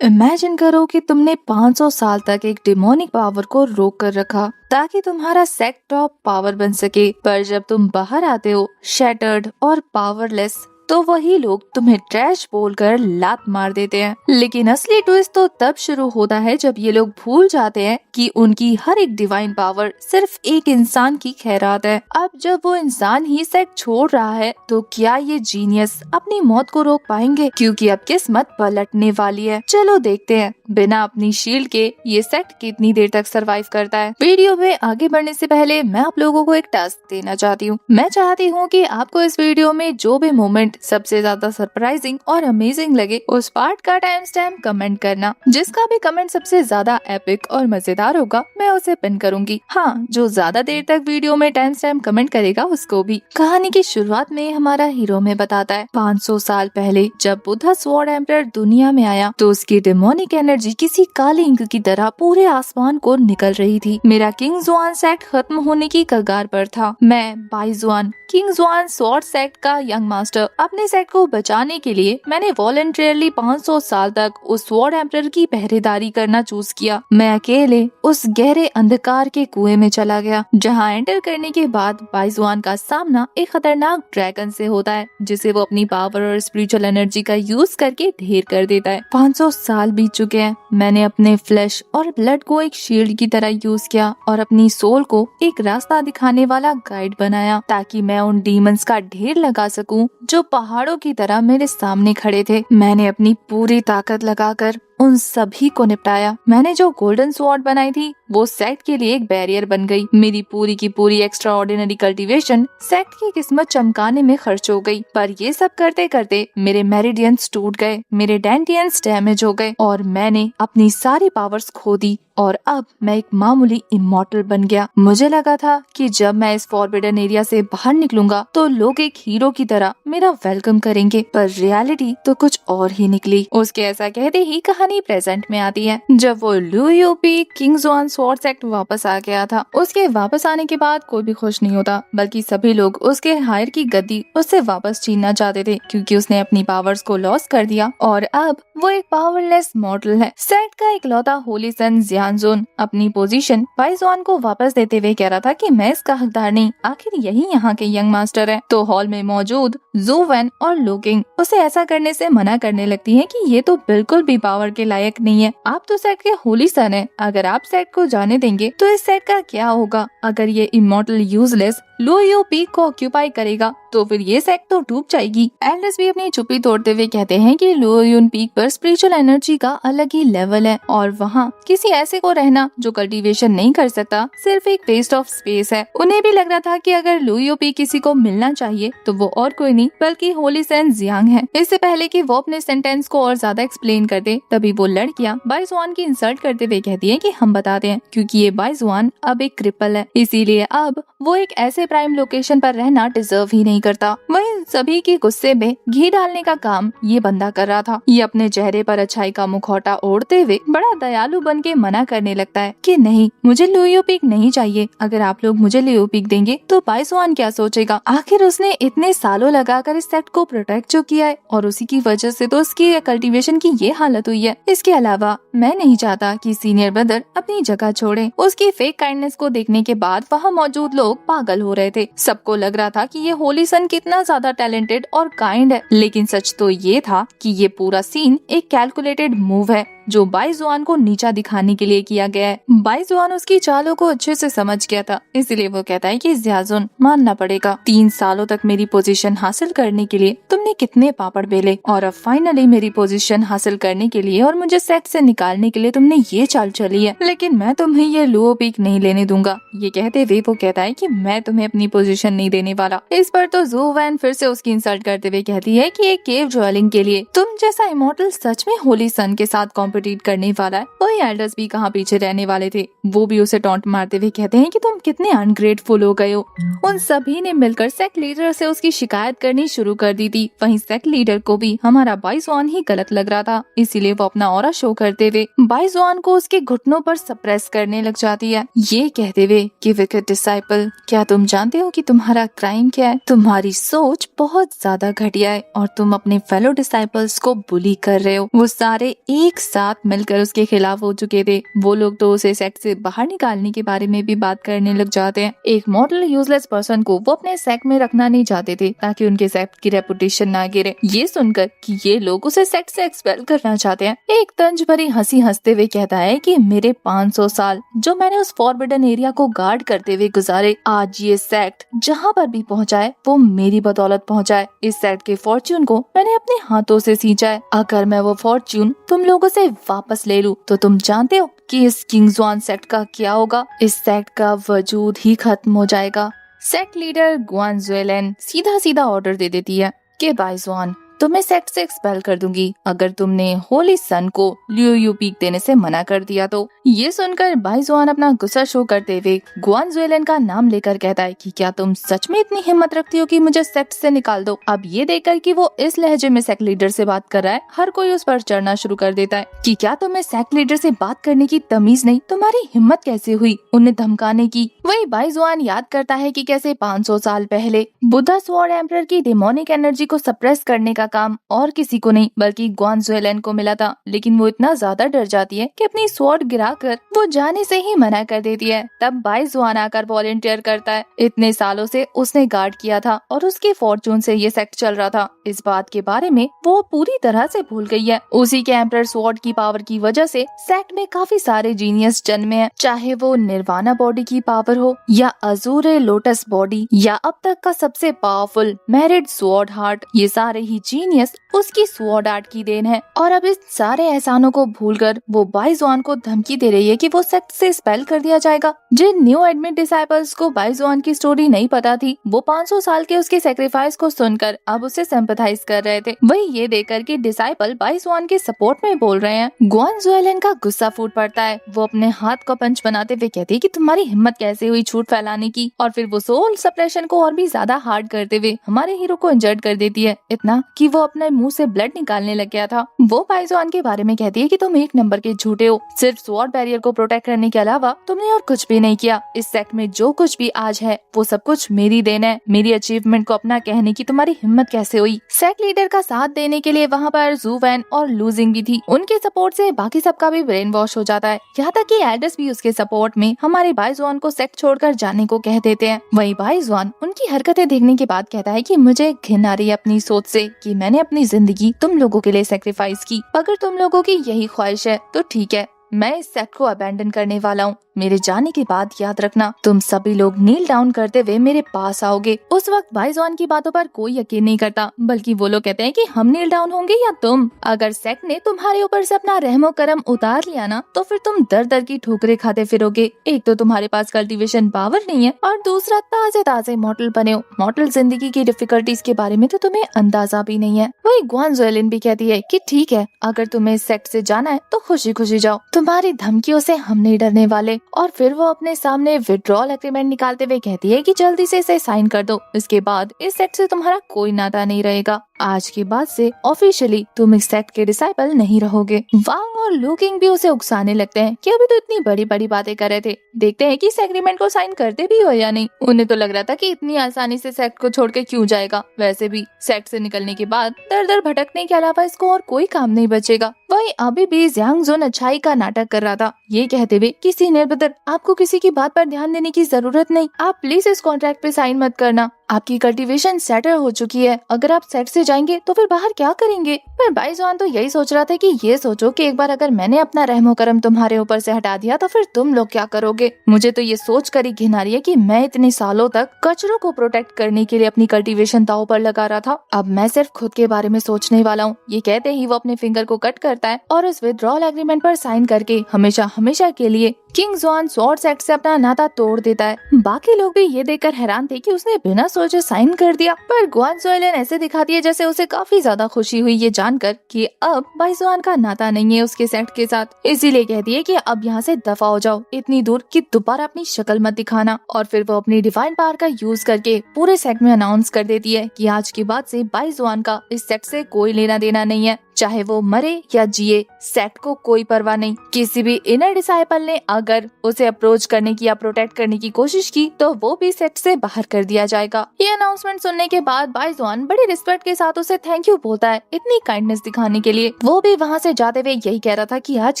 Imagine करो कि तुमने 500 साल तक एक डिमोनिक पावर को रोक कर रखा ताकि तुम्हारा सेक्ट टॉप पावर बन सके, पर जब तुम बाहर आते हो शैटर्ड और पावरलेस, तो वही लोग तुम्हें ट्रैश बोलकर लात मार देते हैं। लेकिन असली ट्विस्ट तो तब शुरू होता है जब ये लोग भूल जाते हैं कि उनकी हर एक डिवाइन पावर सिर्फ एक इंसान की खैरात है। अब जब वो इंसान ही सेक्ट छोड़ रहा है तो क्या ये जीनियस अपनी मौत को रोक पाएंगे? क्योंकि अब किस्मत पलटने वाली है। चलो देखते हैं बिना अपनी शील्ड के ये सेक्ट कितनी देर तक सरवाइव करता है। वीडियो में आगे बढ़ने से पहले मैं आप लोगों को एक टास्क देना चाहती हूँ। मैं चाहती हूँ कि आपको इस वीडियो में जो भी मोमेंट सबसे ज्यादा सरप्राइजिंग और अमेजिंग लगे उस पार्ट का टाइम स्टैम्प कमेंट करना। जिसका भी कमेंट सबसे ज्यादा एपिक और मजेदार होगा मैं उसे पिन करूंगी। हाँ, जो ज्यादा देर तक वीडियो में टाइम स्टैम्प कमेंट करेगा उसको भी। कहानी की शुरुआत में हमारा हीरो में बताता है 500 साल पहले जब बुद्धा स्वॉर्ड एम्परर दुनिया में आया तो उसकी डेमोनिक एनर्जी किसी काले इंक की तरह पूरे आसमान को निकल रही थी। मेरा किंग जुआन सेक्ट खत्म होने की कगार पर था। मैं बाई जुआन, किंग जुआन स्वॉर्ड सेक्ट का यंग मास्टर, अपने सेक्ट को बचाने के लिए मैंने वॉलंटियरली 500 साल तक उस स्वॉर्ड एम्परर की पहरेदारी करना चूज किया। मैं अकेले उस गहरे अंधकार के कुएं में चला गया जहां एंटर करने के बाद बाईजुआन का सामना एक खतरनाक ड्रैगन से होता है जिसे वो अपनी पावर और स्पिरिचुअल एनर्जी का यूज करके ढेर कर देता है। 500 साल बीत चुके हैं। मैंने अपने फ्लैश और ब्लड को एक शील्ड की तरह यूज किया और अपनी सोल को एक रास्ता दिखाने वाला गाइड बनाया ताकि मैं उन डीमंस का ढेर लगा सकूं जो पहाड़ों की तरह मेरे सामने खड़े थे। मैंने अपनी पूरी ताकत लगाकर उन सभी को निपटाया। मैंने जो गोल्डन स्वॉर्ड बनाई थी वो सेक्ट के लिए एक बैरियर बन गई। मेरी पूरी की पूरी एक्स्ट्रा ऑर्डिनरी कल्टिवेशन सेक्ट की किस्मत चमकाने में खर्च हो गई। पर ये सब करते करते मेरे मेरिडियंस टूट गए, मेरे डेंटियंस डैमेज हो गए और मैंने अपनी सारी पावर्स खो दी और अब मैं एक मामूली इमॉर्टल बन गया। मुझे लगा था कि जब मैं इस फॉरबिडन एरिया से बाहर निकलूंगा तो लोग एक हीरो की तरह मेरा वेलकम करेंगे, पर रियलिटी तो कुछ और ही निकली। उसके ऐसा कहते ही कहानी प्रेजेंट में आती है जब वो लू यू पी किंग जुआन स्वॉर्ड सेक्ट वापस आ गया था। उसके वापस आने के बाद कोई भी खुश नहीं होता, बल्कि सभी लोग उसके हायर की गद्दी उससे वापस छीनना चाहते थे क्योंकि उसने अपनी पावर्स को लॉस कर दिया और अब वो एक पावरलेस मॉडल है। सेक्ट का इकलौता होली सन जोन अपनी पोजीशन बाईजुआन को वापस देते हुए कह रहा था कि मैं इसका हकदार नहीं, आखिर यही यहाँ के यंग मास्टर है। तो हॉल में मौजूद ज़ुवेन और लुकिंग उसे ऐसा करने से मना करने लगती हैं कि ये तो बिल्कुल भी पावर के लायक नहीं है। आप तो सेट के होली सन है, अगर आप सेट को जाने देंगे तो इस सेट का क्या होगा? अगर ये immortal useless low you peak को ऑक्यूपाई करेगा तो फिर ये सेक्ट तो डूब जाएगी। एल्डर्स भी अपनी चुप्पी तोड़ते हुए कहते हैं कि लो यून पीक पर स्पिरिचुअल एनर्जी का अलग ही लेवल है और वहाँ किसी ऐसे को रहना जो कल्टीवेशन नहीं कर सकता सिर्फ एक वेस्ट ऑफ स्पेस है। उन्हें भी लग रहा था कि अगर लो यू पीक किसी को मिलना चाहिए तो वो और कोई नहीं बल्कि होली सन जियांग है। इससे पहले कि वो अपने सेंटेंस को और ज्यादा एक्सप्लेन कर दे तभी वो लड़कियां बाईजुआन की इंसल्ट करते हुए कहती है कि हम बताते हैं क्योंकि ये बाईजुआन अब एक क्रिपल है, इसीलिए अब वो एक ऐसे प्राइम लोकेशन पर रहना डिजर्व ही नहीं करता। वहीं सभी के गुस्से में घी डालने का काम ये बंदा कर रहा था। ये अपने चेहरे पर अच्छाई का मुखौटा ओढ़ते हुए बड़ा दयालु बन के मना करने लगता है कि नहीं, मुझे लुयो पीक नहीं चाहिए। अगर आप लोग मुझे लुयो पीक देंगे तो बाईजुआन क्या सोचेगा? आखिर उसने इतने सालों लगाकर इस सेक्ट को प्रोटेक्ट जो किया है और उसी की वजह से तो उसकी कल्टीवेशन की ये हालत हुई है। इसके अलावा मैं नहीं चाहता कि सीनियर ब्रदर अपनी जगह छोड़े। उसकी फेक काइंडनेस को देखने के बाद वहाँ मौजूद लोग पागल हो रहे थे। सबको लग रहा था कि ये होली सन कितना ज्यादा टैलेंटेड और काइंड है, लेकिन सच तो ये था कि ये पूरा सीन एक कैलकुलेटेड मूव है जो बाईजुआन को नीचा दिखाने के लिए किया गया है। बाईजुआन उसकी चालों को अच्छे से समझ गया था, इसलिए वो कहता है कि ज़ियाजुन मानना पड़ेगा। 3 सालों तक मेरी पोजीशन हासिल करने के लिए तुमने कितने पापड़ बेले और अब फाइनली मेरी पोजीशन हासिल करने के लिए और मुझे सेक्ट से निकालने के लिए तुमने ये चाल चली है, लेकिन मैं तुम्हें ये लुओ पीक नहीं लेने दूंगा। ये कहते हुए वो कहता है कि मैं तुम्हें अपनी पोजीशन नहीं देने वाला। इस पर तो ज़ुवेन फिर से उसकी इंसल्ट करते हुए कहती है कि एक केव ज्वेलिंग के लिए तुम जैसा इमॉर्टल सच में होली सन के साथ कॉम्पिटिट करने वाला है। वही एल्डर्स भी कहाँ पीछे रहने वाले थे, वो भी उसे टॉन्ट मारते हुए कहते हैं कि तुम कितने अनग्रेटफुल हो गए हो। उन सभी ने मिलकर सेक्ट लीडर से उसकी शिकायत करनी शुरू कर दी थी। वहीं सेक्ट लीडर को भी हमारा बाईजुआन ही गलत लग रहा था, इसीलिए वो अपना ऑरा शो करते हुए बाईजुआन को उसके घुटनों पर सप्रेस करने लग जाती है, ये कहते हुए कि विकेड डिसाइपल, क्या तुम जानते हो कि तुम्हारा क्राइम क्या है? तुम्हारी सोच बहुत ज्यादा घटिया है और तुम अपने फेलो डिसाइपल्स को बुली कर रहे हो। वो सारे एक साथ साथ मिलकर उसके खिलाफ हो चुके थे। वो लोग तो उसे सेट से बाहर निकालने के बारे में भी बात करने लग जाते हैं। एक मॉडल यूजलेस पर्सन को वो अपने सेट में रखना नहीं चाहते थे ताकि उनके सेट की रेपुटेशन ना गिरे। ये सुनकर कि ये लोग उसे सेट से एक्सपेल करना चाहते हैं, एक तंज भरी हंसी हंसते हुए कहता है कि मेरे 500 साल जो मैंने उस फॉरबिडन एरिया को गार्ड करते हुए गुजारे, आज ये सेट जहाँ पर भी पहुँचा है वो मेरी बदौलत पहुँचा है। इस सेट के फॉर्च्यून को मैंने अपने हाथों से सींचा है। अगर मैं वो फॉर्च्यून तुम लोगों से वापस ले लूं तो तुम जानते हो कि इस किंग्स वन सेट का क्या होगा। इस सेट का वजूद ही खत्म हो जाएगा। सेट लीडर गुआन ज़ुएलेन सीधा सीधा ऑर्डर दे देती है कि बाइज़ुआन तुम्हें सेट से एक्सपेल कर दूंगी अगर तुमने होली सन को लियो यू पीक देने से मना कर दिया तो। ये सुनकर बाइज़ुआन अपना गुस्सा शो करते हुए गुआन ज़ुएलेन का नाम लेकर कहता है कि क्या तुम सच में इतनी हिम्मत रखती हो कि मुझे सेट से निकाल दो। अब ये देखकर कि वो इस लहजे में सेक्ट लीडर से बात कर रहा है, हर कोई उस पर चढ़ना शुरू कर देता है कि क्या तुम्हें सेक्ट लीडर से बात करने की तमीज नहीं, तुम्हारी हिम्मत कैसे हुई उन्हें धमकाने की। वही बाइज़ुआन याद करता है कि कैसे 500 साल पहले बुद्धा स्वॉर्ड एम्परर की डेमोनिक एनर्जी को सप्रेस करने का काम और किसी को नहीं बल्कि गुआन ज़ुएलेन को मिला था, लेकिन वो इतना ज्यादा डर जाती है कि अपनी स्वॉर्ड गिराकर वो जाने से ही मना कर देती है। तब बाइज़ुआन आकर वॉलंटियर करता है। इतने सालों से उसने गार्ड किया था और उसके फॉर्चून से ये सेक्ट चल रहा था। इस बात के बारे में वो पूरी तरह से भूल गई है। उसी के एम्परर स्वॉर्ड की पावर की वजह से सेक्ट में काफी सारे जीनियस जन्मे हैं, चाहे वो निर्वाणा बॉडी की पावर हो या अजूरे लोटस बॉडी या अब तक का सबसे पावरफुल मैरिड स्वॉर्ड हार्ट। ये सारे ही जीनियस उसकी स्वॉर्ड आर्ट की देन है। और अब इस सारे एहसानों को भूलकर वो बाइज़ुआन को धमकी दे रही है कि वो सेक्ट से एक्सपेल कर दिया जाएगा। जिन न्यू एडमिट डिसाइपल्स को बाइज़ुआन की स्टोरी नहीं पता थी, वो 500 साल के उसके सेक्रीफाइस को सुनकर अब उसे सिंपैथाइज कर रहे थे। वही ये देखकर कि डिसाइपल बाइज़ुआन के सपोर्ट में बोल रहे हैं, गुआन ज़ुएलेन का गुस्सा फूट पड़ता है। वो अपने हाथ को पंच बनाते हुए कहती है कि तुम्हारी हिम्मत कैसे हुई झूठ फैलाने की, और फिर वो सोल सप्रेशन को और भी ज्यादा हार्ड करते हुए हमारे हीरो को इंजर्ड कर देती है, इतना कि वो अपने मुंह से ब्लड निकालने लग गया था। वो बाइज़ुआन के बारे में कहती है कि तुम एक नंबर के झूठे हो, सिर्फ स्वॉर्ड बैरियर को प्रोटेक्ट करने के अलावा तुमने और कुछ भी नहीं किया। इस सेक्ट में जो कुछ भी आज है वो सब कुछ मेरी देन है। मेरी अचीवमेंट को अपना कहने की तुम्हारी हिम्मत कैसे हुई। सेक्ट लीडर का साथ देने के लिए वहाँ पर जू वैन और लूजिंग भी थी। उनके सपोर्ट से बाकी सबका भी ब्रेन वॉश हो जाता है, यहाँ तक कि एल्डस भी उसके सपोर्ट में हमारे बाइज़ुआन को सेक्ट छोड़कर जाने को कह देते हैं। वही बाइज़ुआन उनकी हरकतें देखने के बाद कहता है कि मुझे घिन आ रही है अपनी सोच से कि मैंने अपनी जिंदगी तुम लोगों के लिए सेक्रीफाइस की। अगर तुम लोगों की यही ख्वाहिश है तो ठीक है, मैं इस सेक्ट को अबैंडन करने वाला हूँ। मेरे जाने के बाद याद रखना तुम सभी लोग नील डाउन करते हुए मेरे पास आओगे। उस वक्त बाइज़ुआन की बातों पर कोई यकीन नहीं करता, बल्कि वो लोग कहते हैं कि हम नील डाउन होंगे या तुम। अगर सेक्ट ने तुम्हारे ऊपर से अपना रहमो करम उतार लिया ना तो फिर तुम दर दर की ठोकरें खाते फिरोगे। एक तो तुम्हारे पास कल्टीवेशन पावर नहीं है और दूसरा ताजे ताजे मॉडल बने हो। मॉडल जिंदगी की डिफिकल्टीज के बारे में तो तुम्हें अंदाजा भी नहीं है। वही गुआन ज़ुएलेन भी कहती है कि ठीक है, अगर तुम्हें इस सेक्ट से जाना है तो खुशी खुशी जाओ, तुम्हारी धमकियों से हम नहीं डरने वाले। और फिर वो अपने सामने विड्रॉल एग्रीमेंट निकालते हुए कहती है कि जल्दी से इसे साइन कर दो, इसके बाद इस सेक्ट से तुम्हारा कोई नाता नहीं रहेगा। आज के बाद से ऑफिशियली तुम इस सेक्ट के डिसाइपल नहीं रहोगे। वांग और लुकिंग भी उसे उकसाने लगते हैं कि अभी तो इतनी बड़ी बड़ी बातें कर रहे थे, देखते हैं कि इस एग्रीमेंट को साइन करते भी हो या नहीं। उन्हें तो लग रहा था कि इतनी आसानी से सेक्ट को छोड़ के क्यों जाएगा। वैसे भी सेक्ट से निकलने के बाद दर दर भटकने के अलावा इसको और कोई काम नहीं बचेगा। वही अभी भी ज़ियांग ज़ुन अच्छाई का नाटक कर रहा था, ये कहते हुए कि सीनियर ब्रदर, आपको किसी की बात पर ध्यान देने की जरूरत नहीं, आप प्लीज इस कॉन्ट्रैक्ट पे साइन मत करना। आपकी कल्टीवेशन सेटल हो चुकी है, अगर आप सेट से जाएंगे तो फिर बाहर क्या करेंगे। पर बाइज़ुआन तो यही सोच रहा था कि ये सोचो कि एक बार अगर मैंने अपना रहमो करम तुम्हारे ऊपर से हटा दिया तो फिर तुम लोग क्या करोगे। मुझे तो ये सोच कर ही घिन आ रही है कि मैं इतने सालों तक कचरों को प्रोटेक्ट करने के लिए अपनी कल्टीवेशन दांव पर लगा रहा था, अब मैं सिर्फ खुद के बारे में सोचने वाला हूँ। ये कहते ही वो अपने फिंगर को कट करता है और उस विड्रॉल एग्रीमेंट पर साइन करके हमेशा हमेशा के लिए किंग्स वन स्वॉर्ड सेक्ट से अपना नाता तोड़ देता है। बाकी लोग भी ये देखकर हैरान थे कि उसने बिना सोचे साइन कर दिया, पर गुआन ज़ुएलेन ऐसे दिखाती है जैसे उसे काफी ज्यादा खुशी हुई ये जानकर कि अब बाइज़ुआन का नाता नहीं है उसके सेक्ट के साथ। इसीलिए कहती है कि अब यहाँ से दफा हो जाओ, इतनी दूर कि दोबारा अपनी शक्ल मत दिखाना। और फिर वो अपनी डिवाइन पावर का यूज करके पूरे सेक्ट में अनाउंस कर देती है कि आज के बाद से बाइज़ुआन का इस सेक्ट से कोई लेना देना नहीं है। चाहे वो मरे या जिए, सेक्ट को कोई परवाह नहीं। किसी भी इनर डिसाइपल ने अगर उसे अप्रोच करने की या प्रोटेक्ट करने की कोशिश की तो वो भी सेक्ट से बाहर कर दिया जाएगा। ये अनाउंसमेंट सुनने के बाद बाइजुआन बड़ी रिस्पेक्ट के साथ उसे थैंक यू बोलता है इतनी काइंडनेस दिखाने के लिए। वो भी वहाँ से जाते हुए यही कह रहा था कि आज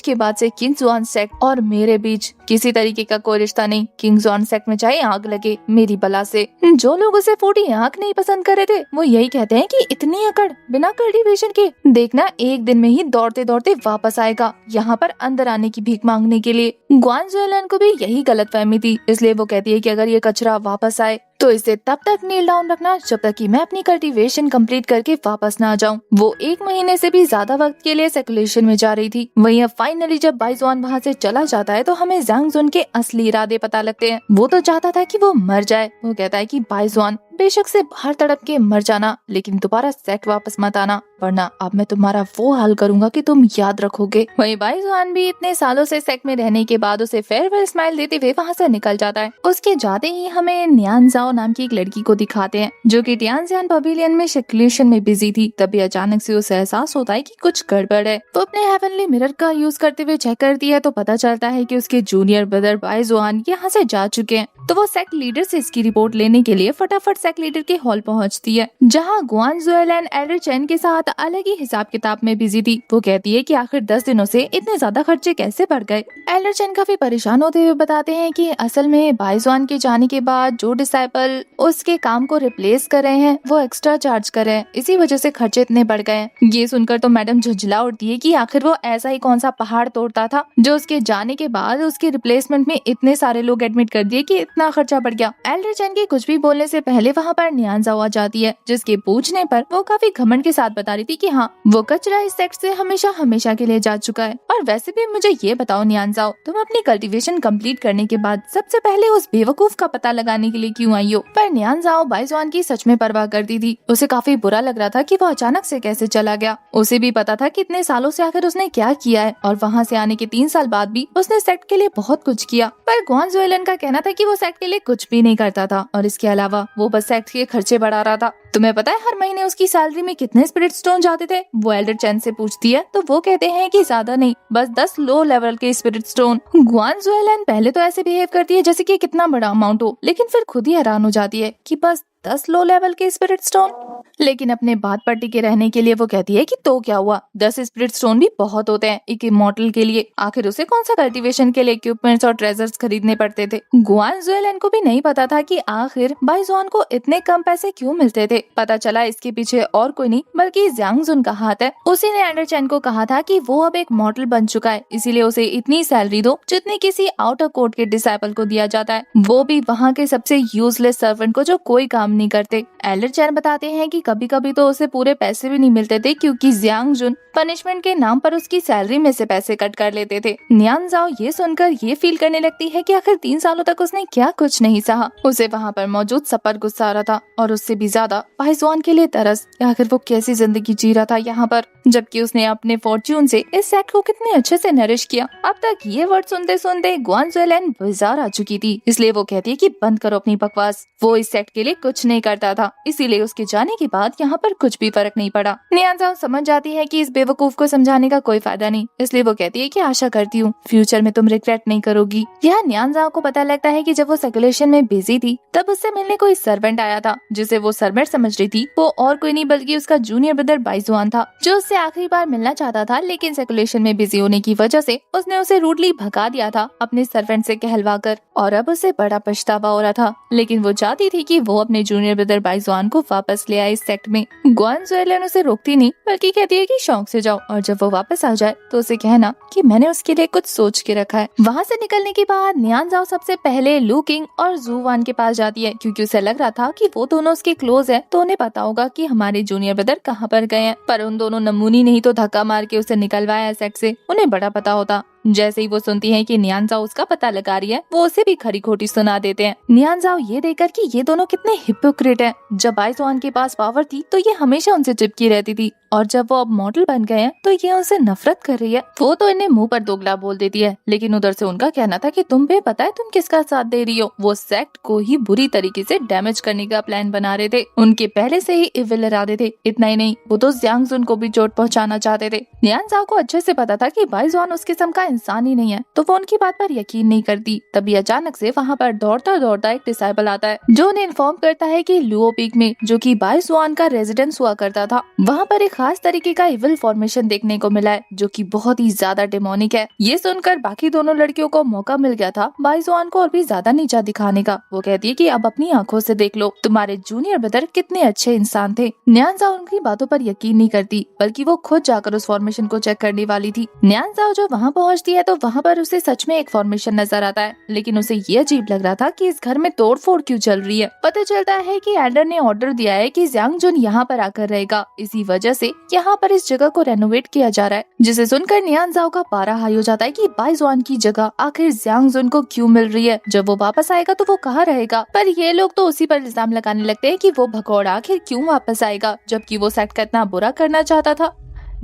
के बाद से किंग्सजुआन सेक्ट और मेरे बीच किसी तरीके का कोई रिश्ता नहीं। किंग्सजुआन सेक्ट में चाहे आग लगे मेरी बला से। जो लोग उसे फूटी आंख नहीं पसंद कर रहे थे वो यही कहते हैं कि इतनी अकड़ बिना कल्टीवेशन के, देखना एक दिन में ही दौड़ते दौड़ते वापस आएगा यहाँ पर अंदर आने की भीख मांगने के लिए। ग्वान ज़ुएलन को भी यही गलतफहमी थी, इसलिए वो कहती है कि अगर ये कचरा वापस आए तो इसे तब तक नील डाउन रखना जब तक कि मैं अपनी कल्टीवेशन कंप्लीट करके वापस ना आ जाऊं। वो 1 महीने से भी ज्यादा वक्त के लिए सर्कुलेशन में जा रही थी। वहीं अब फाइनली जब बाइजुआन वहाँ से चला जाता है तो हमें ज़ांग जुन के असली इरादे पता लगते हैं। वो तो चाहता था कि वो मर जाए। वो कहता है कि बाइजुआन बेशक से बाहर तड़प के मर जाना, लेकिन दोबारा सेक्ट वापस मत आना, वरना अब मैं तुम्हारा वो हाल करूंगा कि तुम याद रखोगे। वहीं बाइजुआन भी इतने सालों से सेक्ट में रहने के बाद उसे फेयरवेल स्माइल देते हुए वहाँ से निकल जाता है। उसके जाते ही हमें न्यानजाओ नाम की एक लड़की को दिखाते हैं जो कि टियानजियान पवेलियन में सर्कुलेशन में बिजी थी। तभी अचानक से उसे एहसास होता है कि कुछ गड़बड़ है। वो अपने हेवनली मिरर का यूज करते हुए चेक करती है तो पता चलता है कि उसके जूनियर ब्रदर बाइजुआन यहाँ से जा चुके हैं। तो वो सेक्ट लीडर से इसकी रिपोर्ट लेने के लिए फटाफट सेक्ट लीडर के हॉल पहुंचती है, जहां ग्वान ज़ुएलन एल्डर चेन के साथ अलग ही हिसाब किताब में बिजी थी। वो कहती है कि आखिर 10 दिनों से इतने ज्यादा खर्चे कैसे बढ़ गए। एल्डर चेन काफी परेशान होते हुए बताते हैं कि असल में बाइजुआन के जाने के बाद जो डिसाइपल उसके काम को रिप्लेस कर रहे हैं वो एक्स्ट्रा चार्ज कर रहे हैं, इसी वजह से खर्चे इतने बढ़ गए हैं। ये सुनकर तो मैडम झुंझला उठती है कि आखिर वो ऐसा ही कौन सा पहाड़ तोड़ता था जो उसके जाने के बाद उसके रिप्लेसमेंट में इतने सारे लोग एडमिट कर दिए कि इतना खर्चा बढ़ गया। एल्डर चेन के कुछ भी बोलने से पहले वहाँ पर न्यानजाओ आ जाती है, जिसके पूछने पर वो काफी घमंड के साथ बता रही थी कि हाँ वो कचरा इस सेक्ट से हमेशा हमेशा के लिए जा चुका है। और वैसे भी मुझे ये बताओ न्यानजाओ, तुम अपनी कल्टीवेशन कंप्लीट करने के बाद सबसे पहले उस बेवकूफ का पता लगाने के लिए क्यों आई हो। पर न्यानजाओ बाइजुआन की सच में परवाह करती थी। उसे काफी बुरा लग रहा था कि वो अचानक से कैसे चला गया। उसे भी पता था कि इतने सालों से आखिर उसने क्या किया है और वहाँ से आने के 3 साल बाद भी उसने सेक्ट के लिए बहुत कुछ किया। पर ग्वान ज़ुएलन का कहना था कि वो सेक्ट के लिए कुछ भी नहीं करता था और इसके अलावा वो बस सेक्ट के खर्चे बढ़ा रहा था। तुम्हें पता है हर महीने उसकी सैलरी में कितने स्पिरिट स्टोन जाते थे? वो एल्डर चेन से पूछती है तो वो कहते हैं कि ज्यादा नहीं, बस 10 लो लेवल के स्पिरिट स्टोन। ग्वान ज़ुएलन पहले तो ऐसे बिहेव करती है जैसे कि कितना बड़ा अमाउंट हो, लेकिन फिर खुद ही हैरान हो जाती है कि बस 10 लो लेवल के स्पिरिट स्टोन। लेकिन अपने बात पर टिके रहने के लिए वो कहती है कि तो क्या हुआ, 10 स्पिरिट स्टोन भी बहुत होते हैं एक इमॉर्टल के लिए। आखिर उसे कौन सा कल्टीवेशन के लिए इक्विपमेंट्स और ट्रेजर्स खरीदने पड़ते थे। ग्वान ज़ुएलन को भी नहीं पता था कि आखिर बाइजुआन को इतने कम पैसे क्यों मिलते थे। पता चला इसके पीछे और कोई नहीं बल्कि ज़ांग जुन का हाथ है। उसी ने एल्डर चेन को कहा था कि वो अब एक मॉडल बन चुका है, इसीलिए उसे इतनी सैलरी दो जितनी किसी आउटर कोर्ट के डिसाइपल को दिया जाता है, वो भी वहाँ के सबसे यूजलेस सर्वेंट को जो कोई काम नहीं करते। एल्डर चेन बताते हैं कि कभी कभी तो उसे पूरे पैसे भी नहीं मिलते थे क्योंकि ज़ांग जुन पनिशमेंट के नाम पर उसकी सैलरी में से पैसे कट कर लेते थे। न्यानजाओ ये सुनकर ये फील करने लगती है कि आखिर 3 सालों तक उसने क्या कुछ नहीं सहा। उसे वहाँ पर मौजूद सब पर गुस्सा आ रहा था और उससे भी ज्यादा बाइजुआन के लिए तरस। आखिर वो कैसी जिंदगी जी रहा था यहाँ पर, जबकि उसने अपने फॉर्च्यून से इस सेक्ट को कितने अच्छे से नरिश किया। अब तक ये वर्ड सुनते सुनते ग्वान ज़ुएलन बाजार आ चुकी थी, इसलिए वो कहती है कि बंद करो अपनी बकवास। वो इस सेक्ट के लिए कुछ नहीं करता था, इसीलिए उसके जाने के बाद यहाँ पर कुछ भी फर्क नहीं पड़ा। न्यानजाओ समझ जाती है कि इस बेवकूफ को समझाने का कोई फायदा नहीं, इसलिए वो कहती है कि आशा करती हूँ फ्यूचर में तुम रिग्रेट नहीं करोगी। यह न्यानजाओ को पता लगता है कि जब वो सर्कुलेशन में बिजी थी तब उससे मिलने कोई सर्वेंट आया था, जिसे वो सर्वेंट समझ रही थी वो और कोई नहीं बल्कि उसका जूनियर ब्रदर बाइजुआन था, जो उससे आखिरी बार मिलना चाहता था। लेकिन सर्कुलेशन में बिजी होने की वजह से उसने उसे रूडली भगा दिया था अपने सर्वेंट से कहलवाकर, और अब उसे बड़ा पछतावा हो रहा था। लेकिन वो चाहती थी कि वो अपने जूनियर ब्रदर बाइजुआन को वापस ले आए इस सेक्ट में। ग्वान ज़ुएलन उसे रोकती नहीं बल्कि कहती है कि शौक से जाओ और जब वो वापस आ जाए तो उसे कहना कि मैंने उसके लिए कुछ सोच के रखा है। वहाँ से निकलने के बाद न्यानजाओ सबसे पहले लू किंग और जू वान के पास जाती है, क्योंकि उसे लग रहा था कि वो दोनों उसके क्लोज है तो उन्हें पता होगा कि हमारे जूनियर ब्रदर कहाँ पर गए हैं। पर उन दोनों नमूनी नहीं तो धक्का मार के उसे निकलवाया सेक्ट से, उन्हें बड़ा पता होता। जैसे ही वो सुनती हैं कि न्यानजाओ उसका पता लगा रही है, वो उसे भी खरी खोटी सुना देते हैं। न्यानजाओ ये देखकर कि ये दोनों कितने हिपोक्रेट हैं। जब बाइजुआन के पास पावर थी तो ये हमेशा उनसे चिपकी रहती थी और जब वो अब मॉडल बन गए हैं तो ये उनसे नफरत कर रही है। वो तो इन्हें मुंह पर दोगला बोल देती है, लेकिन उधर से उनका कहना था कि तुम्हें पता है तुम किसका साथ दे रही हो। वो सेक्ट को ही बुरी तरीके से डैमेज करने का प्लान बना रहे थे। उनके पहले से ही इविल इरादे थे। इतना ही नहीं, वो तो ज़्यांग जुन को भी चोट पहुंचाना चाहते थे। नियान झाओ को अच्छे से पता था कि बाइजुआन उस किस्म का इंसान ही नहीं है, तो वो उनकी बात पर यकीन नहीं करती। तभी अचानक से वहाँ पर दौड़ता दौड़ता एक डिसाइबल आता है जो उन्हें इन्फॉर्म करता है कि लुओ पीक में, जो कि बाइजुआन का रेजिडेंस हुआ करता था, वहाँ पर एक खास तरीके का इविल फॉर्मेशन देखने को मिला है जो कि बहुत ही ज्यादा डेमोनिक है। ये सुनकर बाकी दोनों लड़कियों को मौका मिल गया था बाइजुआन को और भी ज्यादा नीचा दिखाने का। वो कहती है कि अब अपनी आंखों से देख लो, तुम्हारे जूनियर ब्रदर कितने अच्छे इंसान थे। न्यान झाओ उनकी बातों पर यकीन नहीं करती, बल्कि वो खुद जाकर उस फॉर्मेशन को चेक करने वाली थी। न्यान झाओ जब वहाँ पहुँचती है तो वहाँ पर उसे सच में एक फॉर्मेशन नजर आता है, लेकिन उसे ये अजीब लग रहा था कि इस घर में तोड़फोड़ क्यों चल रही है। पता चलता है कि एल्डर ने ऑर्डर दिया है कि ज़्यांग जुन यहाँ पर आकर रहेगा, इसी वजह से यहाँ पर इस जगह को रेनोवेट किया जा रहा है। जिसे सुनकर नियान झाओ का पारा हाई हो जाता है कि बाइजुआन की जगह आखिर ज़्यांग जुन को क्यों मिल रही है। जब वो वापस आएगा तो वो कहाँ रहेगा, पर ये लोग तो उसी पर इल्जाम लगाने लगते हैं कि वो भगौड़ा आखिर क्यों वापस आएगा, जबकि वो सेक्ट का इतना बुरा करना चाहता था।